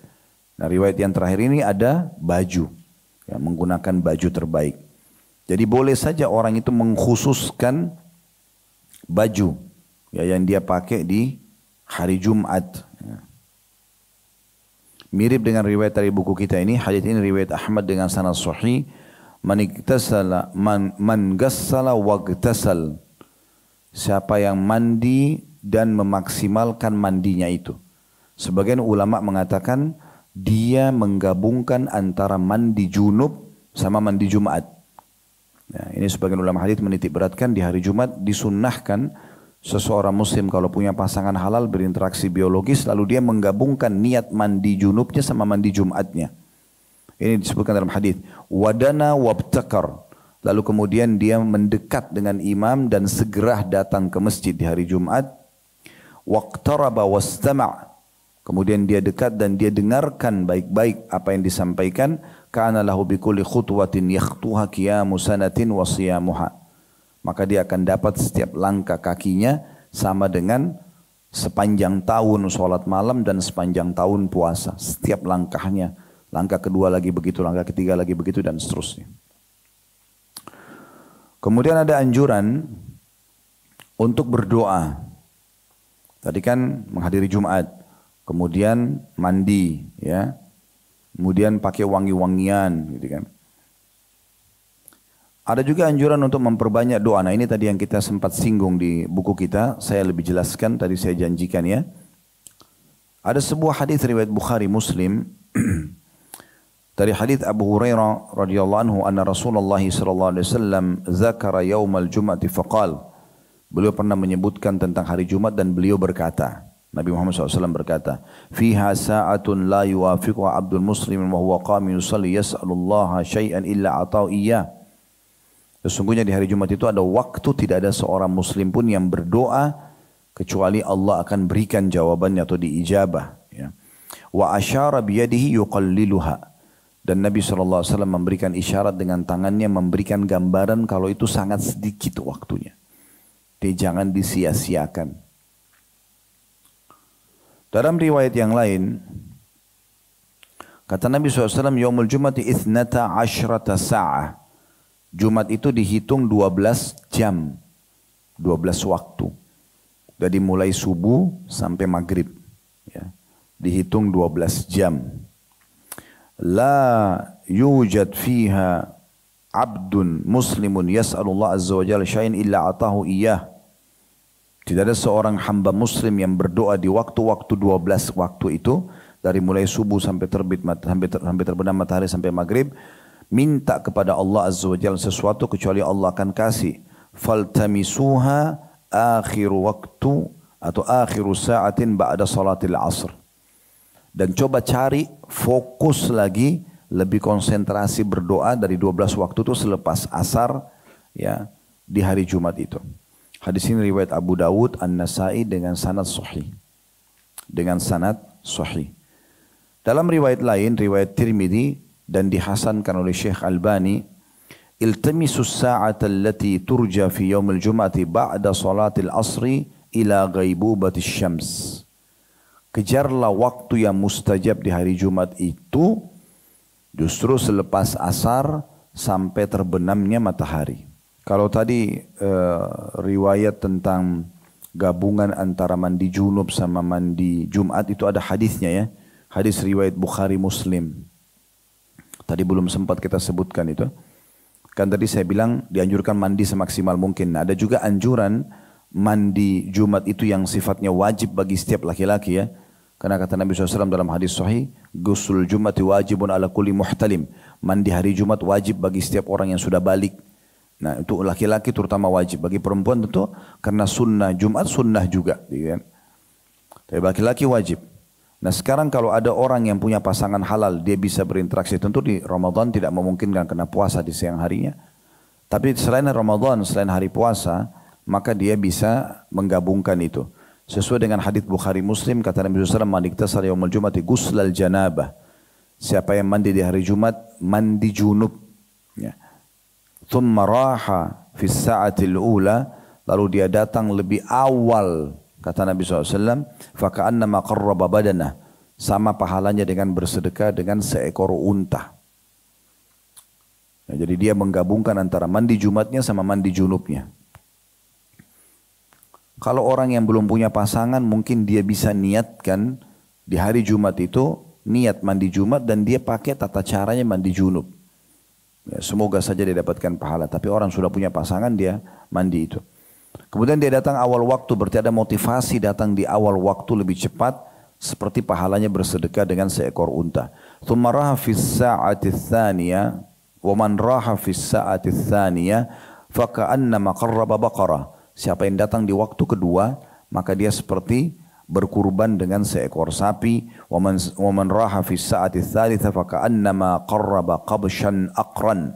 Nah, riwayat yang terakhir ini ada baju. Ya, menggunakan baju terbaik. Jadi boleh saja orang itu mengkhususkan baju ya, yang dia pakai di hari Jumat. Ya. Mirip dengan riwayat dari buku kita ini. Hadits ini riwayat Ahmad dengan sanad sahih. man gassala wagtasal. Siapa yang mandi dan memaksimalkan mandinya itu. Sebagian ulama mengatakan dia menggabungkan antara mandi junub sama mandi Jumat. Nah, ini sebagian ulama hadis menitik beratkan di hari Jumat disunnahkan seseorang muslim kalau punya pasangan halal berinteraksi biologis lalu dia menggabungkan niat mandi junubnya sama mandi Jumatnya. Ini disebutkan dalam hadis. Wadana wabtakar. Lalu kemudian dia mendekat dengan imam dan segera datang ke masjid di hari Jumat. Waqtaraba wastama'. Kemudian dia dekat dan dia dengarkan baik-baik apa yang disampaikan. Kana lahu bikulli khutwatin yakhtuha qiyamu sanatin wa siyamuha. Maka dia akan dapat setiap langkah kakinya sama dengan sepanjang tahun sholat malam dan sepanjang tahun puasa. Setiap langkahnya. Langkah kedua lagi begitu, langkah ketiga lagi begitu dan seterusnya. Kemudian ada anjuran untuk berdoa. Tadi kan menghadiri Jumat. Kemudian mandi, ya. Kemudian pakai wangi-wangian, gitu kan. Ada juga anjuran untuk memperbanyak doa. Nah, ini tadi yang kita sempat singgung di buku kita. Saya lebih jelaskan, tadi saya janjikan ya. Ada sebuah hadis riwayat Bukhari Muslim dari hadis Abu Hurairah radhiyallahu anhu anna Rasulullah sallallahu alaihi wasallam zakara yaumal jum'ati faqal. Beliau pernah menyebutkan tentang hari Jumat dan beliau berkata, Nabi Muhammad SAW berkata, "Fiha sa'atun la yuwafiqu 'abdul muslimin wa huwa qamin yusalli yas'alullaha syai'an illa ata'u iyyah." Sesungguhnya di hari Jumat itu ada waktu tidak ada seorang muslim pun yang berdoa kecuali Allah akan berikan jawabannya atau diijabah, ya. Wa asyara biyadihi yuqalliluha. Dan Nabi SAW memberikan isyarat dengan tangannya memberikan gambaran kalau itu sangat sedikit waktunya. Dia jangan disia-siakan. Dalam riwayat yang lain, kata Nabi SAW, Yaumul Jumati ithnata asyrata sa'ah. Jumat itu dihitung 12 jam, 12 waktu. Dari mulai subuh sampai maghrib. Ya. Dihitung 12 jam. La yujad fiha abdun muslimun yas'alullah azza wa jalla syai'in illa atahu iyyah. Tidak ada seorang hamba muslim yang berdoa di waktu-waktu 12 waktu itu. Dari mulai subuh sampai terbit sampai terbenam matahari sampai maghrib. Minta kepada Allah azza wa jalla sesuatu kecuali Allah akan kasih. Faltamisuha akhiru waktu atau akhiru sa'atin ba'da salatil asr. Dan coba cari fokus lagi lebih konsentrasi berdoa dari 12 waktu itu selepas asar, ya, di hari Jumat itu. Hadis ini riwayat Abu Dawud, An-Nasai dengan sanad sahih. Dengan sanad sahih. Dalam riwayat lain, riwayat Tirmidzi dan dihasankan oleh Syekh Albani, iltamisus sa'ata allati turja fi yaumil jum'ati ba'da salatil asri ila ghaibubatis syams. Kejarlah waktu yang mustajab di hari Jumat itu justru selepas asar sampai terbenamnya matahari. Kalau tadi riwayat tentang gabungan antara mandi junub sama mandi Jumat itu ada hadisnya ya. Hadis riwayat Bukhari Muslim. Tadi belum sempat kita sebutkan itu. Kan tadi saya bilang dianjurkan mandi semaksimal mungkin. Nah, ada juga anjuran mandi Jumat itu yang sifatnya wajib bagi setiap laki-laki ya. Karena kata Nabi SAW dalam hadis sahih, Ghusl Jumati wajibun ala kulli muhtalim. Mandi hari Jumat wajib bagi setiap orang yang sudah balik. Nah, untuk laki-laki terutama wajib. Bagi perempuan tentu karena sunnah Jumat sunnah juga. Kan? Tapi laki-laki wajib. Nah sekarang kalau ada orang yang punya pasangan halal, dia bisa berinteraksi. Tentu di Ramadan tidak memungkinkan karena puasa di siang harinya. Tapi selain Ramadan, selain hari puasa, maka dia bisa menggabungkan itu. Sesuai dengan hadits Bukhari Muslim, kata Nabi SAW, "Man iktasal yaumul jumati guslal janabah." Siapa yang mandi di hari Jumat, mandi junub. Ya. Thumma raha fi sa'atil ula, lalu dia datang lebih awal, kata Nabi SAW, faka'annama qarraba badanah, sama pahalanya dengan bersedekah dengan seekor unta. Nah, jadi dia menggabungkan antara mandi Jumatnya sama mandi junubnya. Kalau orang yang belum punya pasangan, mungkin dia bisa niatkan di hari Jumat itu, niat mandi Jumat dan dia pakai tata caranya mandi junub. Ya, semoga saja dia dapatkan pahala. Tapi orang sudah punya pasangan dia mandi itu. Kemudian dia datang awal waktu, berarti ada motivasi datang di awal waktu lebih cepat. Seperti pahalanya bersedekah dengan seekor unta. Thumma raha fis sa'ati tsaniyah wa man raha fis sa'ati tsaniyah fa ka'annama qarraba baqarah. Siapa yang datang di waktu kedua, maka dia seperti berkurban dengan seekor sapi. Wa man raha fis sa'ati tsalitsah fa ka'annama qarraba qabshan aqran.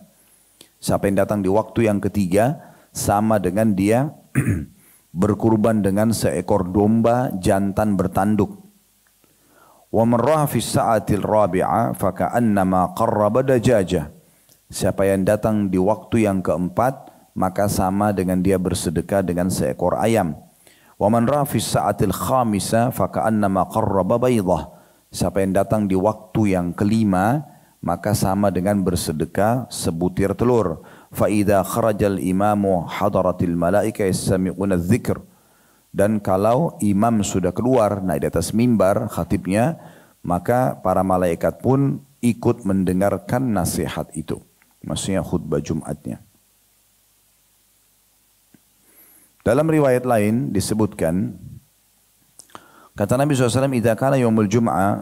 Siapa yang datang di waktu yang ketiga, sama dengan dia berkurban dengan seekor domba jantan bertanduk. Wa man raha fi sa'atil rabi'ah fa ka'annama qarraba dajajah. Siapa yang datang di waktu yang keempat, maka sama dengan dia bersedekah dengan seekor ayam. Wa man raha fi sa'atil khamisah fa ka'annama qarraba baydah. Siapa yang datang di waktu yang kelima, maka sama dengan bersedekah sebutir telur. Fa idza kharajal imamu hadaratil malaika yastami'una adz-dzikr. Dan kalau imam sudah keluar, naik di atas mimbar khatibnya, maka para malaikat pun ikut mendengarkan nasihat itu. Maksudnya khutbah Jumatnya. Dalam riwayat lain disebutkan, kata Nabi SAW, "Idza kana yaumul jum'ah,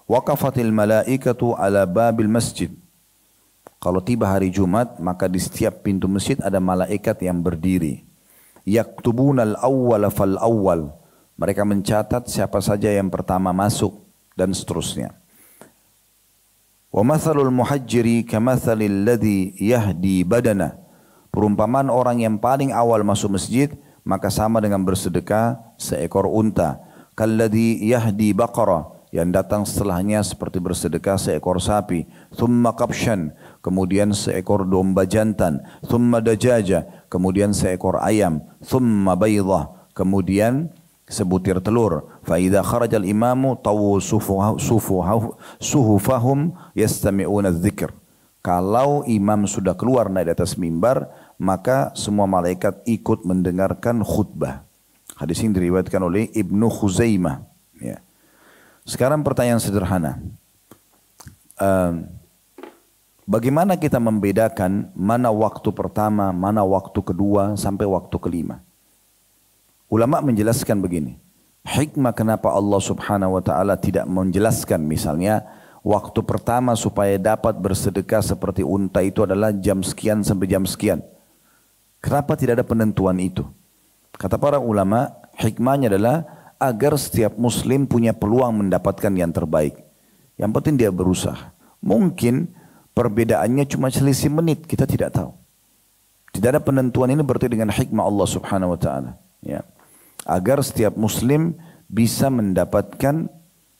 waqafatil malaikatu ala babil masjid." Kalau tiba hari Jumat, maka di setiap pintu masjid ada malaikat yang berdiri. Yaktubunal awwala fal awwal. Mereka mencatat siapa saja yang pertama masuk dan seterusnya. Wa mathalul muhajjiri kamathalil ladzi yahdi badana. Perumpamaan orang yang paling awal masuk masjid maka sama dengan bersedekah seekor unta. Kalladzi yahdi baqara, yang datang setelahnya seperti bersedekah seekor sapi. Thumma qabshan, kemudian seekor domba jantan. Thumma dajaja, kemudian seekor ayam. Thumma baydah, kemudian sebutir telur. Fa idza kharajal imamu tawu suhufahum yastami'una adz-dzikr. Kalau imam sudah keluar naik di atas mimbar, maka semua malaikat ikut mendengarkan khutbah. Hadis ini diriwayatkan oleh Ibnu Khuzaimah. Ya. Sekarang pertanyaan sederhana. Bagaimana kita membedakan mana waktu pertama, mana waktu kedua, sampai waktu kelima? Ulama menjelaskan begini. Hikmah kenapa Allah subhanahu wa ta'ala tidak menjelaskan misalnya waktu pertama supaya dapat bersedekah seperti unta itu adalah jam sekian sampai jam sekian. Kenapa tidak ada penentuan itu? Kata para ulama, hikmahnya adalah agar setiap muslim punya peluang mendapatkan yang terbaik. Yang penting dia berusaha. Mungkin perbedaannya cuma selisih menit, kita tidak tahu. Tidak ada penentuan ini berarti dengan hikmah Allah subhanahu wa ta'ala. Ya. Agar setiap muslim bisa mendapatkan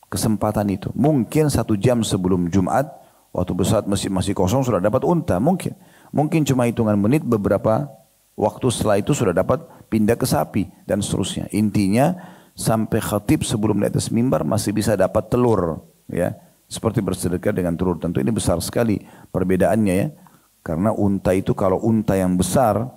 kesempatan itu. Mungkin 1 jam sebelum Jumat, waktu saat masih kosong sudah dapat unta, mungkin. Mungkin cuma hitungan menit, beberapa waktu setelah itu sudah dapat pindah ke sapi dan seterusnya. Intinya sampai khatib sebelum di atas mimbar masih bisa dapat telur, ya. Seperti bersedekah dengan telur. Tentu ini besar sekali perbedaannya, ya. Karena unta itu, kalau unta yang besar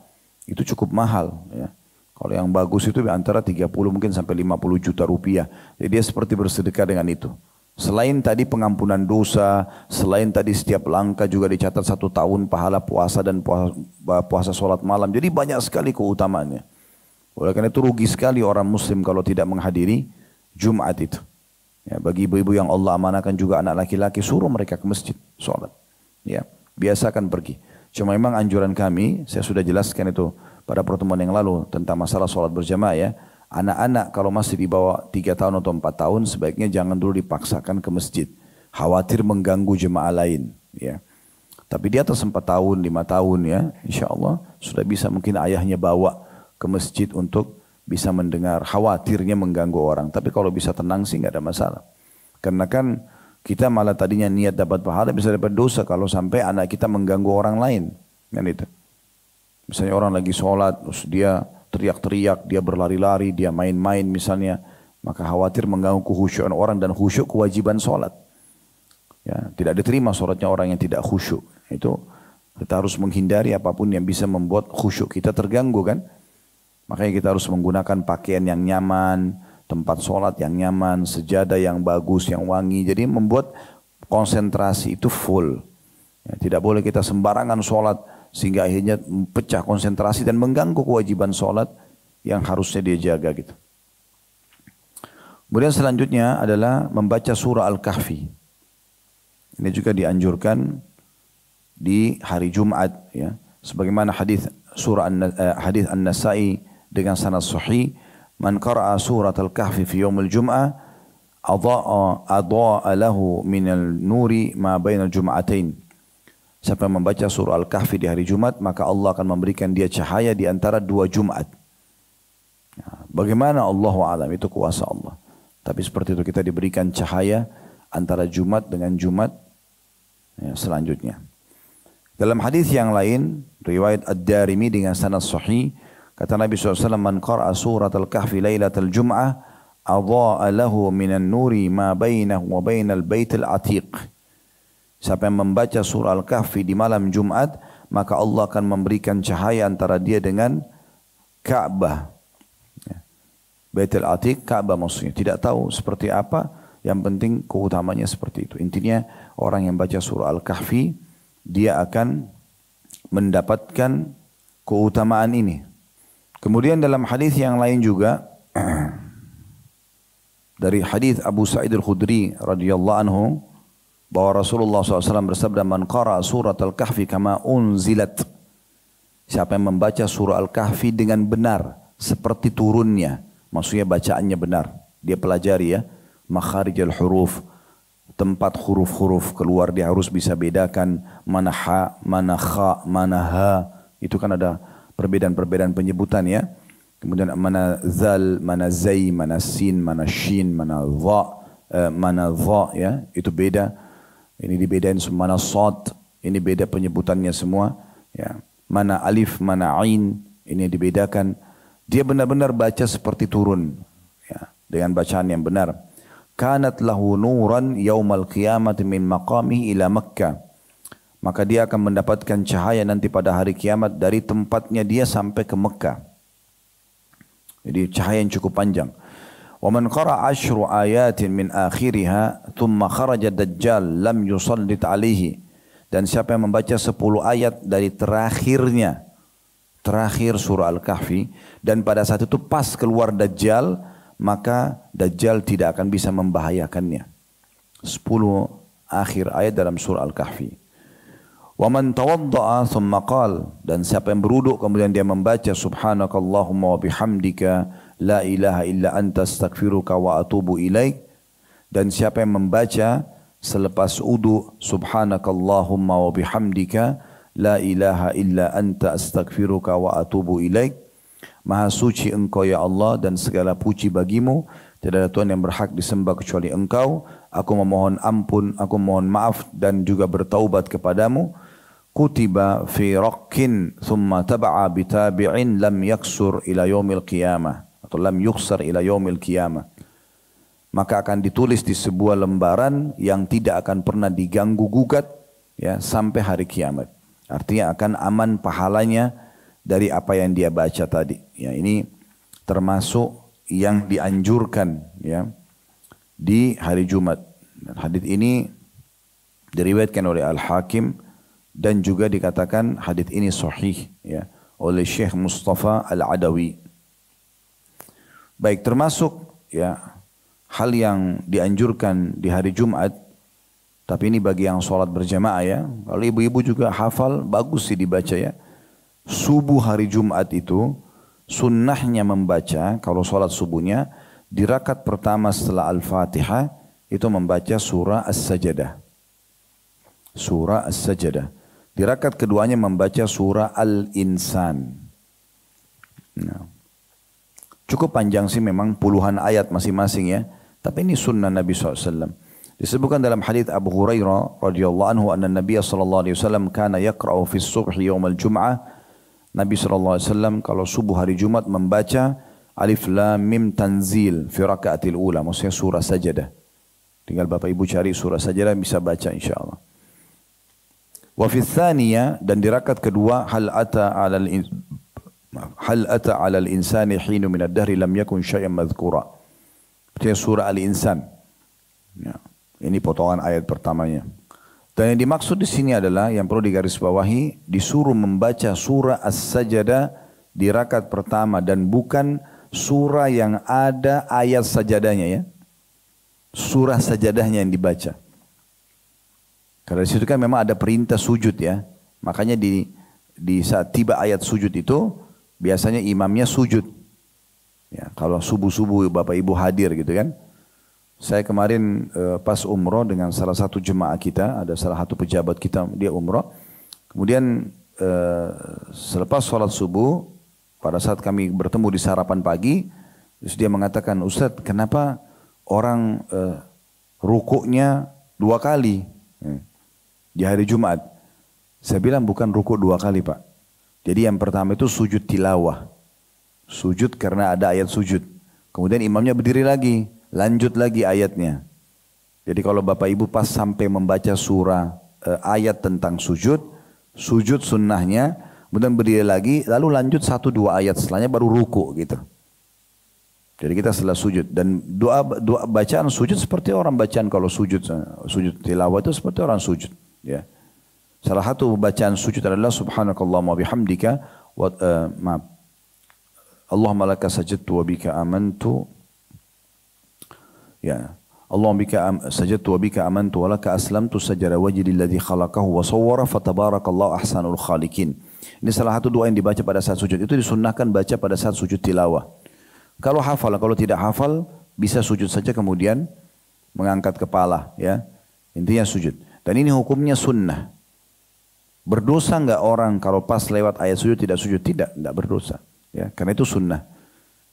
itu cukup mahal, ya. Kalau yang bagus itu antara 30 mungkin sampai 50 juta rupiah. Jadi dia seperti bersedekah dengan itu. Selain tadi pengampunan dosa, selain tadi setiap langkah juga dicatat 1 tahun pahala puasa dan puasa sholat malam. Jadi banyak sekali keutamaannya. Oleh karena itu rugi sekali orang muslim kalau tidak menghadiri Jumat itu. Ya, bagi ibu-ibu yang Allah amanahkan juga anak laki-laki, suruh mereka ke masjid sholat. Ya, biasakan pergi. Cuma memang anjuran kami, saya sudah jelaskan itu pada pertemuan yang lalu tentang masalah sholat berjamaah, ya. Anak-anak kalau masih di bawah 3 tahun atau 4 tahun sebaiknya jangan dulu dipaksakan ke masjid. Khawatir mengganggu jemaah lain, ya. Tapi di atas 4 tahun, 5 tahun, ya, insya Allah sudah bisa mungkin ayahnya bawa ke masjid untuk bisa mendengar, khawatirnya mengganggu orang. Tapi kalau bisa tenang sih nggak ada masalah. Karena kan kita malah tadinya niat dapat pahala bisa dapat dosa kalau sampai anak kita mengganggu orang lain, kan itu. Misalnya orang lagi sholat, terus dia teriak-teriak, dia berlari-lari, dia main-main misalnya, maka khawatir mengganggu khusyukan orang, dan khusyuk kewajiban sholat. Ya, tidak diterima sholatnya orang yang tidak khusyuk. Itu kita harus menghindari apapun yang bisa membuat khusyuk kita terganggu, kan. Makanya kita harus menggunakan pakaian yang nyaman, tempat sholat yang nyaman, sejadah yang bagus, yang wangi. Jadi membuat konsentrasi itu full. Ya, tidak boleh kita sembarangan sholat sehingga akhirnya pecah konsentrasi dan mengganggu kewajiban sholat yang harusnya dia jaga gitu. Kemudian selanjutnya adalah membaca surah Al-Kahfi. Ini juga dianjurkan di hari Jumat, ya. Sebagaimana hadis hadis An-Nasa'i dengan sanad sahih, man qara'a surat Al-Kahfi fi yaumil Jum'ah adha'a lahu minal nuri ma bainal jum'atain. Siapa yang membaca surah Al-Kahfi di hari Jumat, maka Allah akan memberikan dia cahaya di antara dua Jumat. Bagaimana Allahu a'lam, itu kuasa Allah. Tapi seperti itu kita diberikan cahaya antara Jumat dengan Jumat ya, selanjutnya. Dalam hadis yang lain, riwayat Ad-Darimi dengan sanad sahih, kata Nabi SAW, man qara'a surat Al-Kahfi lailatal Jum'ah, adha'a lahu minan nuri ma bainahu wa bainal baitil atiq. Siapa yang membaca surah Al-Kahfi di malam Jumat, maka Allah akan memberikan cahaya antara dia dengan Ka'bah. Baitul Atiq, Ka'bah maksudnya. Tidak tahu seperti apa, yang penting keutamanya seperti itu. Intinya orang yang baca surah Al-Kahfi, dia akan mendapatkan keutamaan ini. Kemudian dalam hadis yang lain juga, dari hadis Abu Sa'id Al-Khudri radhiyallahu anhu, bahwa Rasulullah SAW bersabda, man qara'a surat Al-Kahfi kama unzilat. Siapa yang membaca surah Al-Kahfi dengan benar, seperti turunnya, maksudnya bacaannya benar, dia pelajari ya, makharijal huruf, tempat huruf-huruf keluar dia harus bisa bedakan mana ha, mana kha, mana ha, itu kan ada perbedaan-perbedaan penyebutan ya. Kemudian mana zal, mana zai, mana sin, mana shin, mana dha ya, itu beda. Ini dibedain semua, mana sad, ini beda penyebutannya semua ya. Mana alif, mana ain, ini dibedakan. Dia benar-benar baca seperti turun ya, dengan bacaan yang benar. Kanat lahu nuran yaumal qiyamati min maqamihi ila Makkah. Maka dia akan mendapatkan cahaya nanti pada hari kiamat dari tempatnya dia sampai ke Mekah. Jadi cahaya yang cukup panjang. Wa man qara'a 10 ayatin min akhiriha thumma kharaja dajjal lam yusallit alaihi. Dan siapa yang membaca 10 ayat dari terakhir surah Al-Kahfi, dan pada saat itu pas keluar Dajjal, maka Dajjal tidak akan bisa membahayakannya. 10 akhir ayat dalam surah Al-Kahfi. Wa man tawadda'a thumma qala, dan siapa yang berwudu kemudian dia membaca subhanakallahumma wa bihamdika la ilaha illa anta astaghfiruka wa atubu ilaik, dan siapa yang membaca selepas wudu subhanakallahumma wa bihamdika la ilaha illa anta astaghfiruka wa atubu ilaik. Maha suci engkau ya Allah dan segala puji bagimu. Tidak ada Tuhan yang berhak disembah kecuali engkau. Aku memohon ampun, aku mohon maaf dan juga bertaubat kepadamu. Kutiba fi raqqin thumma taba'a bitabi'in lam yaksur ila yaumil qiyamah. Atau lam yuksar ila yaumil qiyamah. Maka akan ditulis di sebuah lembaran yang tidak akan pernah diganggu gugat ya, sampai hari kiamat. Artinya akan aman pahalanya dari apa yang dia baca tadi. Ya, ini termasuk yang dianjurkan ya di hari Jumat. Hadis ini diriwayatkan oleh Al-Hakim dan juga dikatakan hadis ini sahih ya oleh Syekh Mustafa Al-Adawi. Baik, termasuk ya hal yang dianjurkan di hari Jumat. Tapi ini bagi yang sholat berjamaah ya. Kalau ibu-ibu juga hafal, bagus sih dibaca ya. Subuh hari Jumat itu, sunnahnya membaca, kalau sholat subuhnya, di rakaat pertama setelah Al-Fatihah, itu membaca surah As-Sajdah. Surah As-Sajdah. Di rakaat keduanya membaca surah Al-Insan. Nah, cukup panjang sih memang, puluhan ayat masing-masing ya. Tapi ini sunnah Nabi SAW. Disebutkan dalam hadis Abu Hurairah radhiyallahu anhu anna Nabi sallallahu alaihi wasallam kana yaqra'u fi subhi yaumal jum'ah. Nabi sallallahu alaihi wasallam kalau subuh hari Jumat membaca Alif Lam Mim Tanzil fi rakaatil ula, maksudnya surah Sajdah. Tinggal Bapak Ibu cari surah Sajdah bisa baca insyaallah. Wa fi tsaniyah, dan di rakaat kedua hal ata 'alal insani hinu min ad-dahri lam yakun syai'an madhkura. Itu surah Al-Insan. Ya. Ini Ini potongan ayat pertamanya. Dan yang dimaksud di sini adalah yang perlu digarisbawahi, disuruh membaca surah As-Sajdah di rakaat pertama dan bukan surah yang ada ayat sajadahnya ya. Surah sajadahnya yang dibaca. Karena di situ kan memang ada perintah sujud ya. Makanya di saat tiba ayat sujud itu biasanya imamnya sujud. Ya, kalau subuh-subuh Bapak Ibu hadir gitu kan. Saya kemarin pas umroh dengan salah satu jemaah kita, ada salah satu pejabat kita, dia umroh. Kemudian selepas sholat subuh, pada saat kami bertemu di sarapan pagi, terus dia mengatakan, Ustadz kenapa orang rukuknya 2 kali di hari Jumat? Saya bilang bukan rukuk 2 kali Pak. Jadi yang pertama itu sujud tilawah. Sujud karena ada ayat sujud. Kemudian imamnya berdiri lagi. Lanjut lagi ayatnya. Jadi kalau Bapak Ibu pas sampai membaca surah ayat tentang sujud, sujud sunnahnya, kemudian berdiri lagi, lalu lanjut 1-2 ayat setelahnya baru ruku gitu. Jadi kita setelah sujud dan doa bacaan sujud seperti orang bacaan kalau sujud tilawah itu seperti orang sujud. Ya. Salah satu bacaan sujud adalah Subhanakallahumma bihamdika Allahumma laka sajadtu wa bika amantu. Ya, Allahumma bika sajadtu wa bika amantu wa laka aslamtu sajada wajhi lilladzi khalaqahu wa sawwara fatabarakallahu ahsanul khaliqin. Ini salah satu doa yang dibaca pada saat sujud. Itu disunnahkan baca pada saat sujud tilawah. Kalau hafal, kalau tidak hafal bisa sujud saja kemudian mengangkat kepala ya. Intinya sujud. Dan ini hukumnya sunnah. Berdosa enggak orang kalau pas lewat ayat sujud tidak sujud? Tidak berdosa. Ya, karena itu sunnah.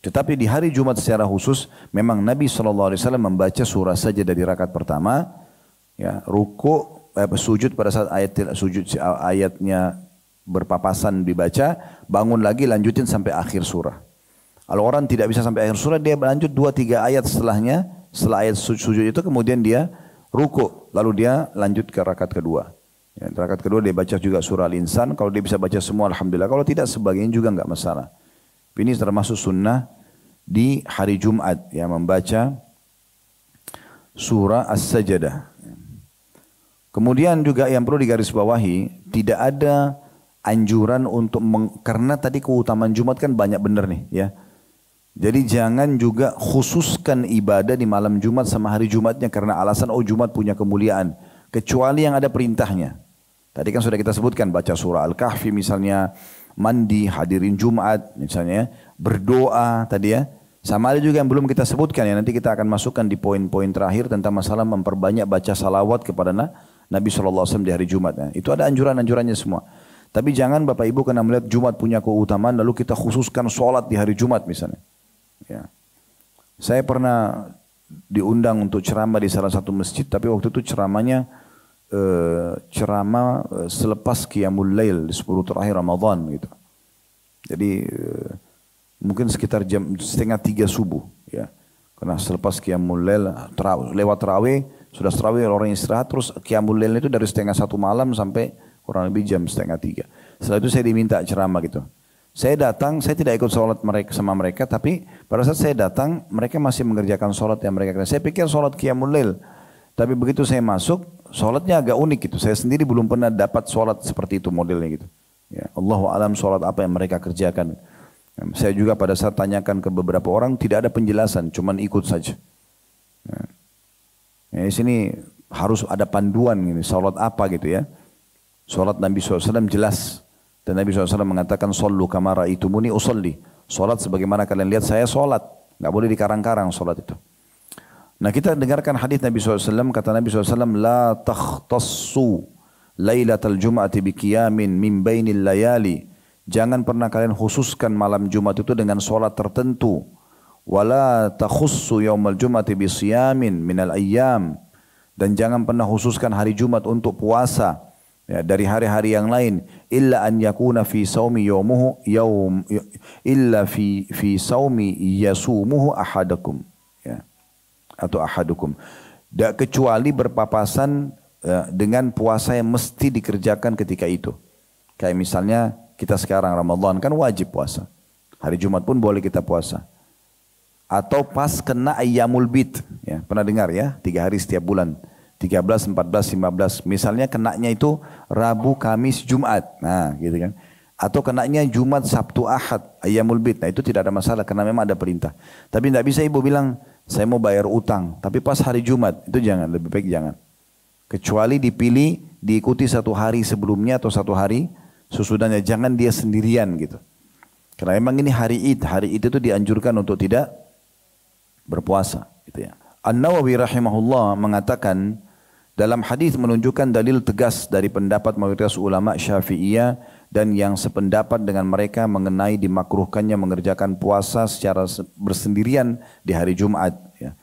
Tetapi di hari Jumat secara khusus memang Nabi SAW membaca surah saja dari rakaat pertama, ya, sujud pada saat ayatnya berpapasan dibaca, bangun lagi lanjutin sampai akhir surah. Kalau orang tidak bisa sampai akhir surah, dia berlanjut 2-3 ayat setelahnya, setelah ayat sujud itu kemudian dia ruku, lalu dia lanjut ke rakaat kedua. Ya, rakaat kedua dia baca juga surah Al-Insan, kalau dia bisa baca semua alhamdulillah, kalau tidak sebagian juga enggak masalah. Ini termasuk sunnah di hari Jumat yang membaca surah As-Sajdah. Kemudian juga yang perlu digarisbawahi, tidak ada anjuran untuk karena tadi keutamaan Jumat kan banyak benar nih ya. Jadi jangan juga khususkan ibadah di malam Jumat sama hari Jumatnya karena alasan Jumat punya kemuliaan, kecuali yang ada perintahnya. Tadi kan sudah kita sebutkan baca surah Al-Kahfi misalnya, mandi, hadirin Jumat misalnya, berdoa tadi ya. Sama ada juga yang belum kita sebutkan ya, nanti kita akan masukkan di poin-poin terakhir tentang masalah memperbanyak baca salawat kepada Nabi SAW di hari Jumat. Ya. Itu ada anjuran-anjurannya semua. Tapi jangan Bapak Ibu karena melihat Jumat punya keutamaan lalu kita khususkan sholat di hari Jumat misalnya. Ya. Saya pernah diundang untuk ceramah di salah satu masjid, tapi waktu itu ceramahnya ceramah selepas Qiyamul Lail di 10 terakhir Ramadan gitu. Jadi mungkin sekitar jam 2:30 subuh ya. Karena selepas Qiyamul Lail lewat tarawih, sudah tarawih orang istirahat, terus Qiyamul Lail itu dari 2:30 malam sampai kurang lebih jam 2:30. Setelah itu saya diminta ceramah gitu. Saya datang, saya tidak ikut sholat sama mereka, tapi pada saat saya datang mereka masih mengerjakan sholat yang mereka kerjakan. Saya pikir sholat Qiyamul Lail, tapi begitu saya masuk sholatnya agak unik gitu. Saya sendiri belum pernah dapat sholat seperti itu modelnya gitu. Ya, Allahu a'lam sholat apa yang mereka kerjakan. Saya juga pada saat tanyakan ke beberapa orang tidak ada penjelasan, cuman ikut saja. Ya, di sini harus ada panduan ini, sholat apa gitu ya. Sholat Nabi SAW jelas. Dan Nabi SAW mengatakan, Sallu kama ra'aitumuni usolli. Sholat sebagaimana kalian lihat saya sholat. Nggak boleh dikarang-karang sholat itu. Nah kita dengarkan hadis Nabi SAW, kata Nabi SAW, La takhtassu laylatal jum'ati biqiyamin min bainil layali. Jangan pernah kalian khususkan malam Jumat itu dengan sholat tertentu. Wala takhussu yaumal jum'ati bisiyamin minal ayyam. Dan jangan pernah khususkan hari Jumat untuk puasa ya, dari hari-hari yang lain. Illa an yakuna fi saumi illa fi saumi yasumuhu ahadakum. Ya. Atau ahadukum. Kecuali berpapasan dengan puasa yang mesti dikerjakan ketika itu. Kayak misalnya kita sekarang Ramadan kan wajib puasa. Hari Jumat pun boleh kita puasa. Atau pas kena ayyamul bid. Ya, pernah dengar ya? 3 hari setiap bulan. 13, 14, 15. Misalnya kenanya itu Rabu, Kamis, Jumat. Nah gitu kan. Atau kenanya Jumat, Sabtu, Ahad, Ayyamul Bid. Nah itu tidak ada masalah karena memang ada perintah. Tapi tidak bisa ibu bilang, saya mau bayar utang. Tapi pas hari Jumat, itu jangan, lebih baik jangan. Kecuali dipilih, diikuti satu hari sebelumnya atau satu hari sesudahnya. Jangan dia sendirian gitu. Karena memang ini hari Id. Hari Id itu dianjurkan untuk tidak berpuasa. Gitu ya. An-Nawawi rahimahullah mengatakan, dalam hadis menunjukkan dalil tegas dari pendapat mayoritas ulama Syafi'iyah dan yang sependapat dengan mereka mengenai dimakruhkannya mengerjakan puasa secara bersendirian di hari Jumat. Ya.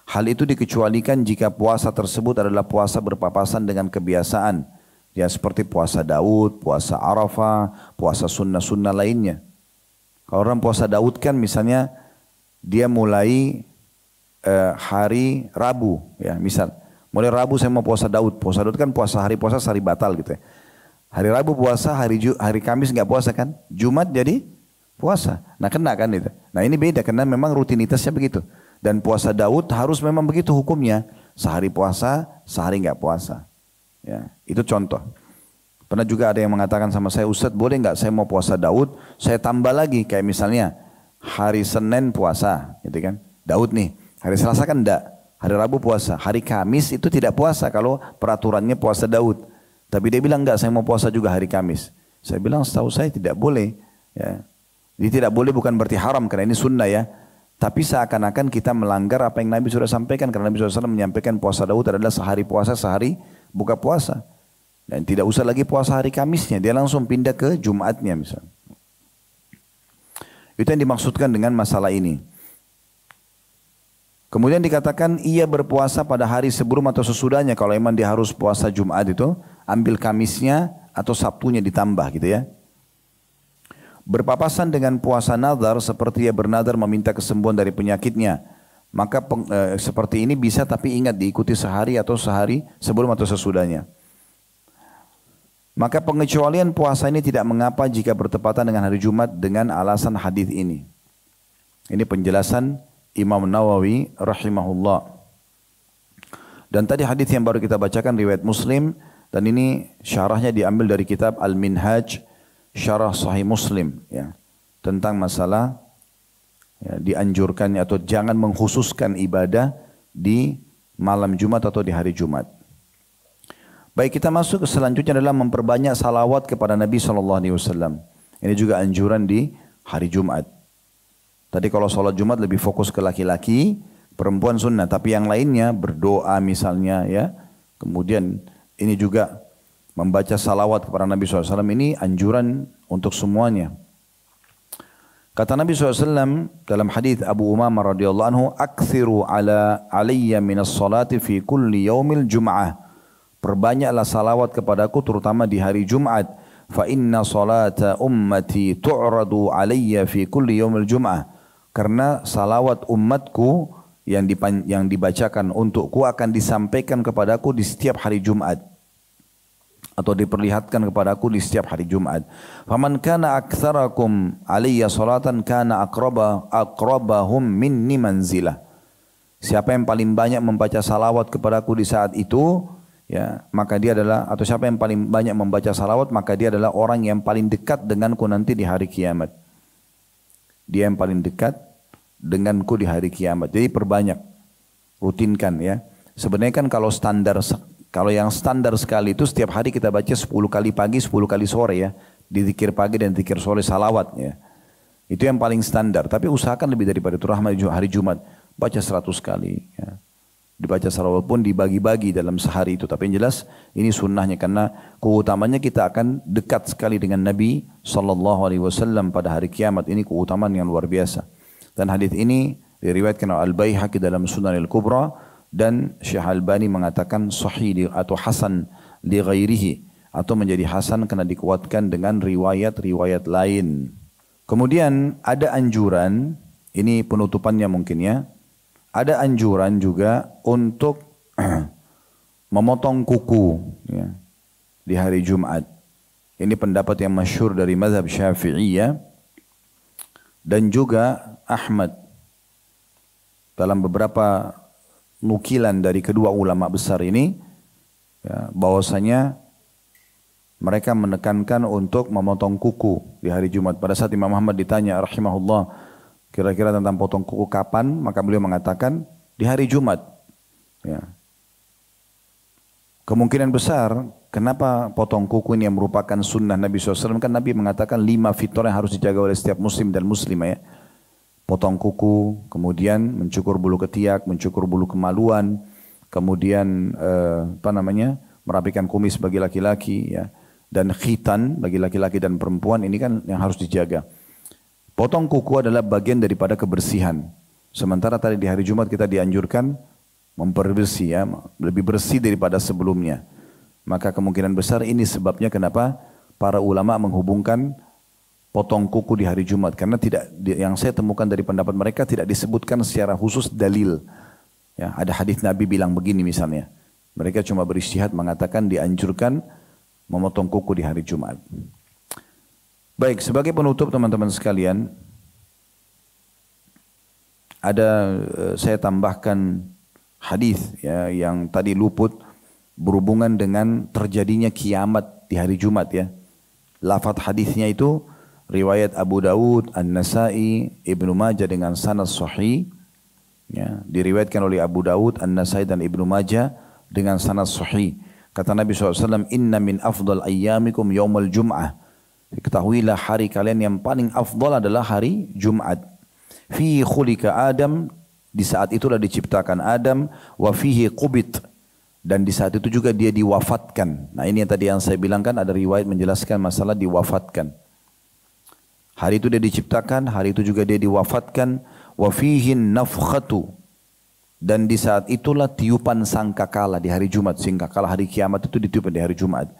Hal itu dikecualikan jika puasa tersebut adalah puasa berpapasan dengan kebiasaan. Ya seperti puasa Daud, puasa Arafah, puasa sunnah-sunnah lainnya. Kalau orang puasa Daud kan misalnya dia mulai hari Rabu, ya misal. Mulai Rabu saya mau puasa Daud. Puasa Daud kan puasa hari sehari batal gitu ya. Hari Rabu puasa, hari Kamis nggak puasa kan. Jumat jadi puasa. Nah kena kan itu. Nah ini beda karena memang rutinitasnya begitu. Dan puasa Daud harus memang begitu hukumnya. Sehari puasa, sehari nggak puasa. Ya, itu contoh. Pernah juga ada yang mengatakan sama saya, Ustadz boleh nggak saya mau puasa Daud, saya tambah lagi kayak misalnya hari Senin puasa, gitu kan? Daud nih, hari Selasa kan enggak. Hari Rabu puasa, hari Kamis itu tidak puasa kalau peraturannya puasa Daud. Tapi dia bilang enggak, saya mau puasa juga hari Kamis. Saya bilang setahu saya tidak boleh. Ya. Jadi tidak boleh bukan berarti haram karena ini sunnah ya. Tapi seakan-akan kita melanggar apa yang Nabi sudah sampaikan. Karena Nabi SAW menyampaikan puasa Daud adalah sehari puasa, sehari buka puasa. Dan tidak usah lagi puasa hari Kamisnya, dia langsung pindah ke Jumatnya misalnya. Itu yang dimaksudkan dengan masalah ini. Kemudian dikatakan ia berpuasa pada hari sebelum atau sesudahnya. Kalau memang dia harus puasa Jumat itu, ambil Kamisnya atau Sabtunya ditambah gitu ya. Berpapasan dengan puasa nazar seperti ia bernazar meminta kesembuhan dari penyakitnya. Maka seperti ini bisa tapi ingat diikuti sehari atau sehari sebelum atau sesudahnya. Maka pengecualian puasa ini tidak mengapa jika bertepatan dengan hari Jumat dengan alasan hadis ini. Ini penjelasan Imam Nawawi rahimahullah. Dan tadi hadis yang baru kita bacakan riwayat Muslim dan ini syarahnya diambil dari kitab Al-Minhaj Syarah Sahih Muslim ya. Tentang masalah ya, dianjurkannya atau jangan mengkhususkan ibadah di malam Jumat atau di hari Jumat. Baik, kita masuk ke selanjutnya adalah memperbanyak salawat kepada Nabi SAW. Ini juga anjuran di hari Jumat. Tadi kalau sholat Jumat lebih fokus ke laki-laki, perempuan sunnah. Tapi yang lainnya berdoa misalnya ya. Kemudian ini juga membaca salawat kepada Nabi SAW. Ini anjuran untuk semuanya. Kata Nabi SAW dalam hadis Abu Umamah radhiyallahu anhu, "Aktsiru alayya minas salati fi kulli yaumil jum'ah." Perbanyaklah salawat kepadaku terutama di hari Jumat. Fa inna salata ummati tu'radu alayya fi kulli yaumil jum'ah. Karena salawat umatku yang dibacakan untukku akan disampaikan kepadaku di setiap hari Jumat. Atau diperlihatkan kepadaku di setiap hari Jumat. Faman kana aktsarakum alayya salatan kana aqrabahum minni manzilah. Siapa yang paling banyak membaca salawat kepadaku di saat itu, ya, maka dia adalah, atau siapa yang paling banyak membaca salawat, maka dia adalah orang yang paling dekat denganku nanti di hari kiamat. Dia yang paling dekat denganku di hari kiamat. Jadi perbanyak, rutinkan ya. Sebenarnya kan kalau yang standar sekali itu setiap hari kita baca 10 kali pagi, 10 kali sore ya. Di zikir pagi dan zikir sore salawat ya. Itu yang paling standar. Tapi usahakan lebih daripada itu, rahmat hari Jumat. Baca 100 kali ya. Dibaca salawat pun dibagi-bagi dalam sehari itu. Tapi yang jelas ini sunnahnya karena keutamanya kita akan dekat sekali dengan Nabi SAW pada hari kiamat. Ini keutamaan yang luar biasa. Dan hadis ini diriwayatkan oleh Al-Baihaqi dalam Sunan Al-Kubra dan Syekh Albani mengatakan sahih atau hasan li ghairihi atau menjadi hasan karena dikuatkan dengan riwayat-riwayat lain. Kemudian ada anjuran, ini penutupannya mungkin ya. Ada anjuran juga untuk memotong kuku ya, di hari Jumat. Ini pendapat yang masyhur dari mazhab Syafi'iyah dan juga Ahmad. Dalam beberapa nukilan dari kedua ulama besar ini ya, bahwasanya mereka menekankan untuk memotong kuku di hari Jumat. Pada saat Imam Ahmad ditanya rahimahullah kira-kira tentang potong kuku kapan, maka beliau mengatakan di hari Jumat. Ya. Kemungkinan besar kenapa potong kuku ini yang merupakan sunnah Nabi SAW, kan Nabi mengatakan 5 fitur yang harus dijaga oleh setiap muslim dan muslimah ya. Potong kuku, kemudian mencukur bulu ketiak, mencukur bulu kemaluan, kemudian merapikan kumis bagi laki-laki ya, dan khitan bagi laki-laki dan perempuan, ini kan yang harus dijaga. Potong kuku adalah bagian daripada kebersihan. Sementara tadi di hari Jumat kita dianjurkan memperbersih ya, lebih bersih daripada sebelumnya. Maka kemungkinan besar ini sebabnya kenapa para ulama menghubungkan potong kuku di hari Jumat, karena yang saya temukan dari pendapat mereka tidak disebutkan secara khusus dalil. Ya, ada hadis Nabi bilang begini misalnya. Mereka cuma beristihad mengatakan dianjurkan memotong kuku di hari Jumat. Baik, sebagai penutup teman-teman sekalian, saya tambahkan hadis ya, yang tadi luput berhubungan dengan terjadinya kiamat di hari Jumat ya. Lafaz hadisnya itu riwayat Abu Dawud, An-Nasai, Ibnu Majah dengan sanad sahih. Ya, diriwayatkan oleh Abu Dawud, An-Nasai dan Ibnu Majah dengan sanad sahih. Kata Nabi SAW, Inna min afdal ayyamikum yawmal jum'ah. Ketahuilah hari kalian yang paling afdal adalah hari Jumat. Fihi khulika Adam, di saat itulah diciptakan Adam, wa fihi qubit, dan di saat itu juga dia diwafatkan. Nah ini yang tadi yang saya bilang kan, ada riwayat menjelaskan masalah diwafatkan. Hari itu dia diciptakan, hari itu juga dia diwafatkan. Wa fihi nafkhatu, dan di saat itulah tiupan sangkakala di hari Jumat. Sangkakala hari kiamat itu ditiupkan di hari Jumat.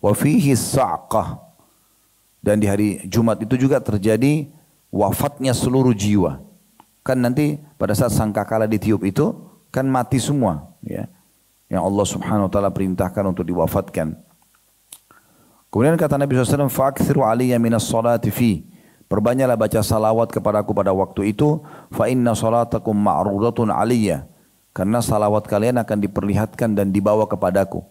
Wa fihi sa'qah, dan di hari Jumat itu juga terjadi wafatnya seluruh jiwa. Kan nanti pada saat sangkakala ditiup itu kan mati semua ya, yang Allah Subhanahu wa taala perintahkan untuk diwafatkan. Kemudian kata Nabi SAW, fa'akthiru aliyya minas salati fi, perbanyaklah baca salawat kepadaku pada waktu itu, fa inna salatakum ma'rudatun aliyya, karena salawat kalian akan diperlihatkan dan dibawa kepadaku.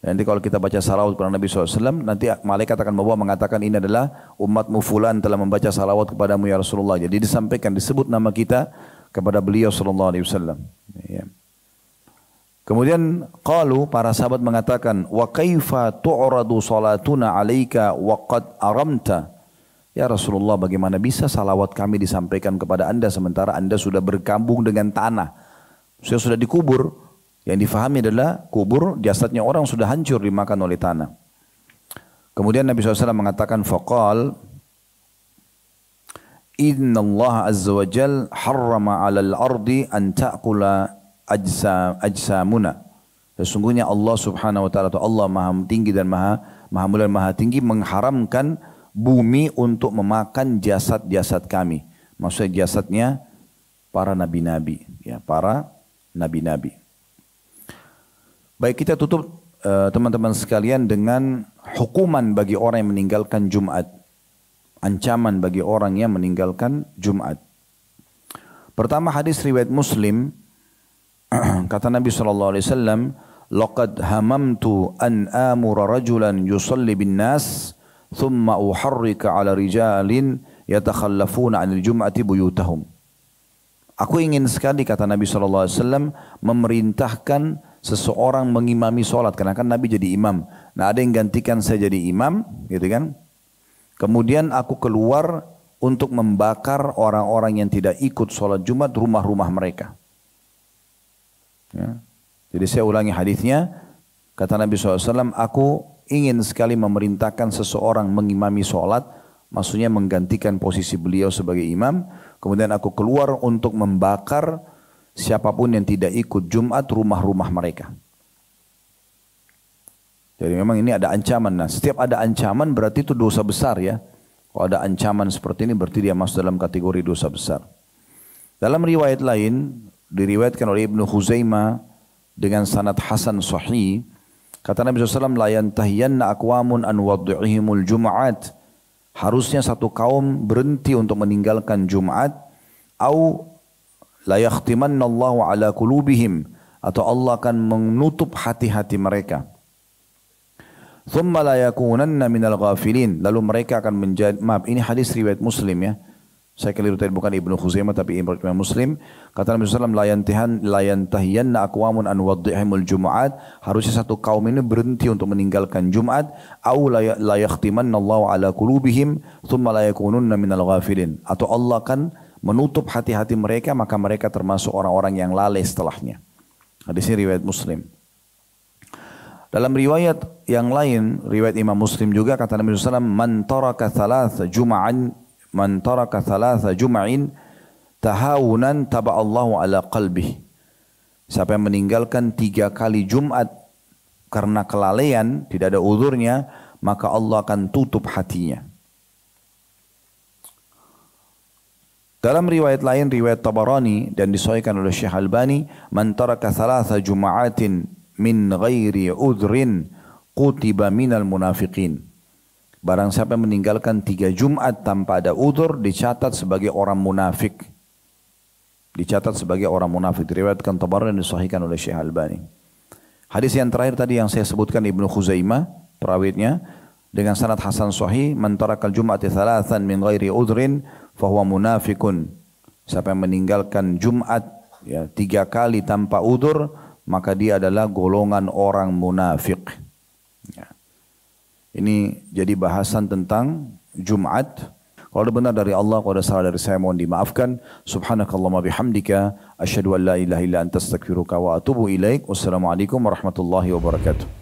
Nanti kalau kita baca salawat kepada Nabi SAW, nanti malaikat akan membawa mengatakan ini adalah umatmu fulan telah membaca salawat kepadamu ya Rasulullah. Jadi disampaikan, disebut nama kita kepada beliau SAW. Ya. Kemudian para sahabat mengatakan, wa kaifa tu'radu salatuna alaika wa qad aramta. Ya Rasulullah, bagaimana bisa salawat kami disampaikan kepada anda sementara anda sudah berkabung dengan tanah. Saya sudah dikubur. Yang difahami adalah kubur, jasadnya orang sudah hancur dimakan oleh tanah. Kemudian Nabi SAW mengatakan, faqal, Inna Allah Azza wa Jal harrama alal ardi an ta'kula ajsamuna. Sesungguhnya Allah Subhanahu wa Ta'ala, atau Allah Maha Tinggi dan Maha Mulia dan Maha Tinggi, mengharamkan bumi untuk memakan jasad-jasad kami. Maksudnya jasadnya para nabi-nabi, ya, para nabi-nabi. Baik, kita tutup teman-teman sekalian dengan hukuman bagi orang yang meninggalkan Jumat. Ancaman bagi orang yang meninggalkan Jumat. Pertama, hadis riwayat Muslim, kata Nabi SAW, laqad hamamtu an amura rajulan yusalli bin nas thumma uharrika ala rijalin yatakhallafuna anil jum'ati buyutahum. Aku ingin sekali, kata Nabi SAW, memerintahkan seseorang mengimami sholat, karena kan Nabi jadi imam. Nah, ada yang gantikan saya jadi imam, gitu kan? Kemudian aku keluar untuk membakar orang-orang yang tidak ikut sholat Jumat rumah-rumah mereka. Ya. Jadi saya ulangi hadisnya, kata Nabi SAW, aku ingin sekali memerintahkan seseorang mengimami sholat, maksudnya menggantikan posisi beliau sebagai imam. Kemudian aku keluar untuk membakar siapapun yang tidak ikut Jumat rumah-rumah mereka. Jadi memang ini ada ancaman. Nah, setiap ada ancaman berarti itu dosa besar ya. Kalau ada ancaman seperti ini berarti dia masuk dalam kategori dosa besar. Dalam riwayat lain, diriwayatkan oleh Ibnu Khuzaimah dengan sanad hasan sahih, kata Nabi SAW, la yantahiyanna aqwamun an wad'ihimul jum'at. Harusnya satu kaum berhenti untuk meninggalkan Jumat, au la yakhtimanna Allahu ala qulubihim, atau Allah akan menutup hati-hati mereka. Thumma la yakunanna minal ghafilin. Lalu mereka akan menjadi, maaf ini hadis riwayat Muslim ya. Saya keliru tadi bukan Ibnu Khuzaimah tapi Imam Muslim. Kata Nabi SAW, la yantahiyanna aqwamun an wad'ihimul Jum'at. Harusnya satu kaum ini berhenti untuk meninggalkan Jumat. Au la yakhtimanna Allah ala qulubihim thumma la yakununna minal ghafilin. Atau Allah akan menutup hati-hati mereka, maka mereka termasuk orang-orang yang lalai setelahnya. Hadis ini riwayat Muslim. Dalam riwayat yang lain, riwayat Imam Muslim juga kata Nabi SAW, man taraka thalatha jum'in tahawunan taba'allahu ala qalbih. Siapa yang meninggalkan 3 kali Jumat karena kelalaian, tidak ada uzurnya, maka Allah akan tutup hatinya. Dalam riwayat lain, riwayat Tabarani dan disahihkan oleh Syekh Albani, man taraka thalatha jum'atin min ghairi udhrin qutiba minal munafiqin. Barang siapa yang meninggalkan 3 Jumat tanpa ada udzur, dicatat sebagai orang munafik. Dicatat sebagai orang munafik. Diriwayatkan Tabarani dan disahihkan oleh Syekh Albani. Hadis yang terakhir tadi yang saya sebutkan Ibnu Khuzaimah, perawitnya, dengan sanad hasan sahih, man tarakal jum'ati thalathan min ghairi udhrin fahuwa munafikun. Siapa yang meninggalkan Jumat ya, 3 kali tanpa udzur, maka dia adalah golongan orang munafik. Ya. Ini jadi bahasan tentang Jumat. Kalau ada benar dari Allah, kalau ada salah dari saya mohon dimaafkan. Subhanakallahumma bihamdika asyhadu an la ilaha illa anta astaghfiruka wa atubu ilaik. Wassalamualaikum warahmatullahi wabarakatuh.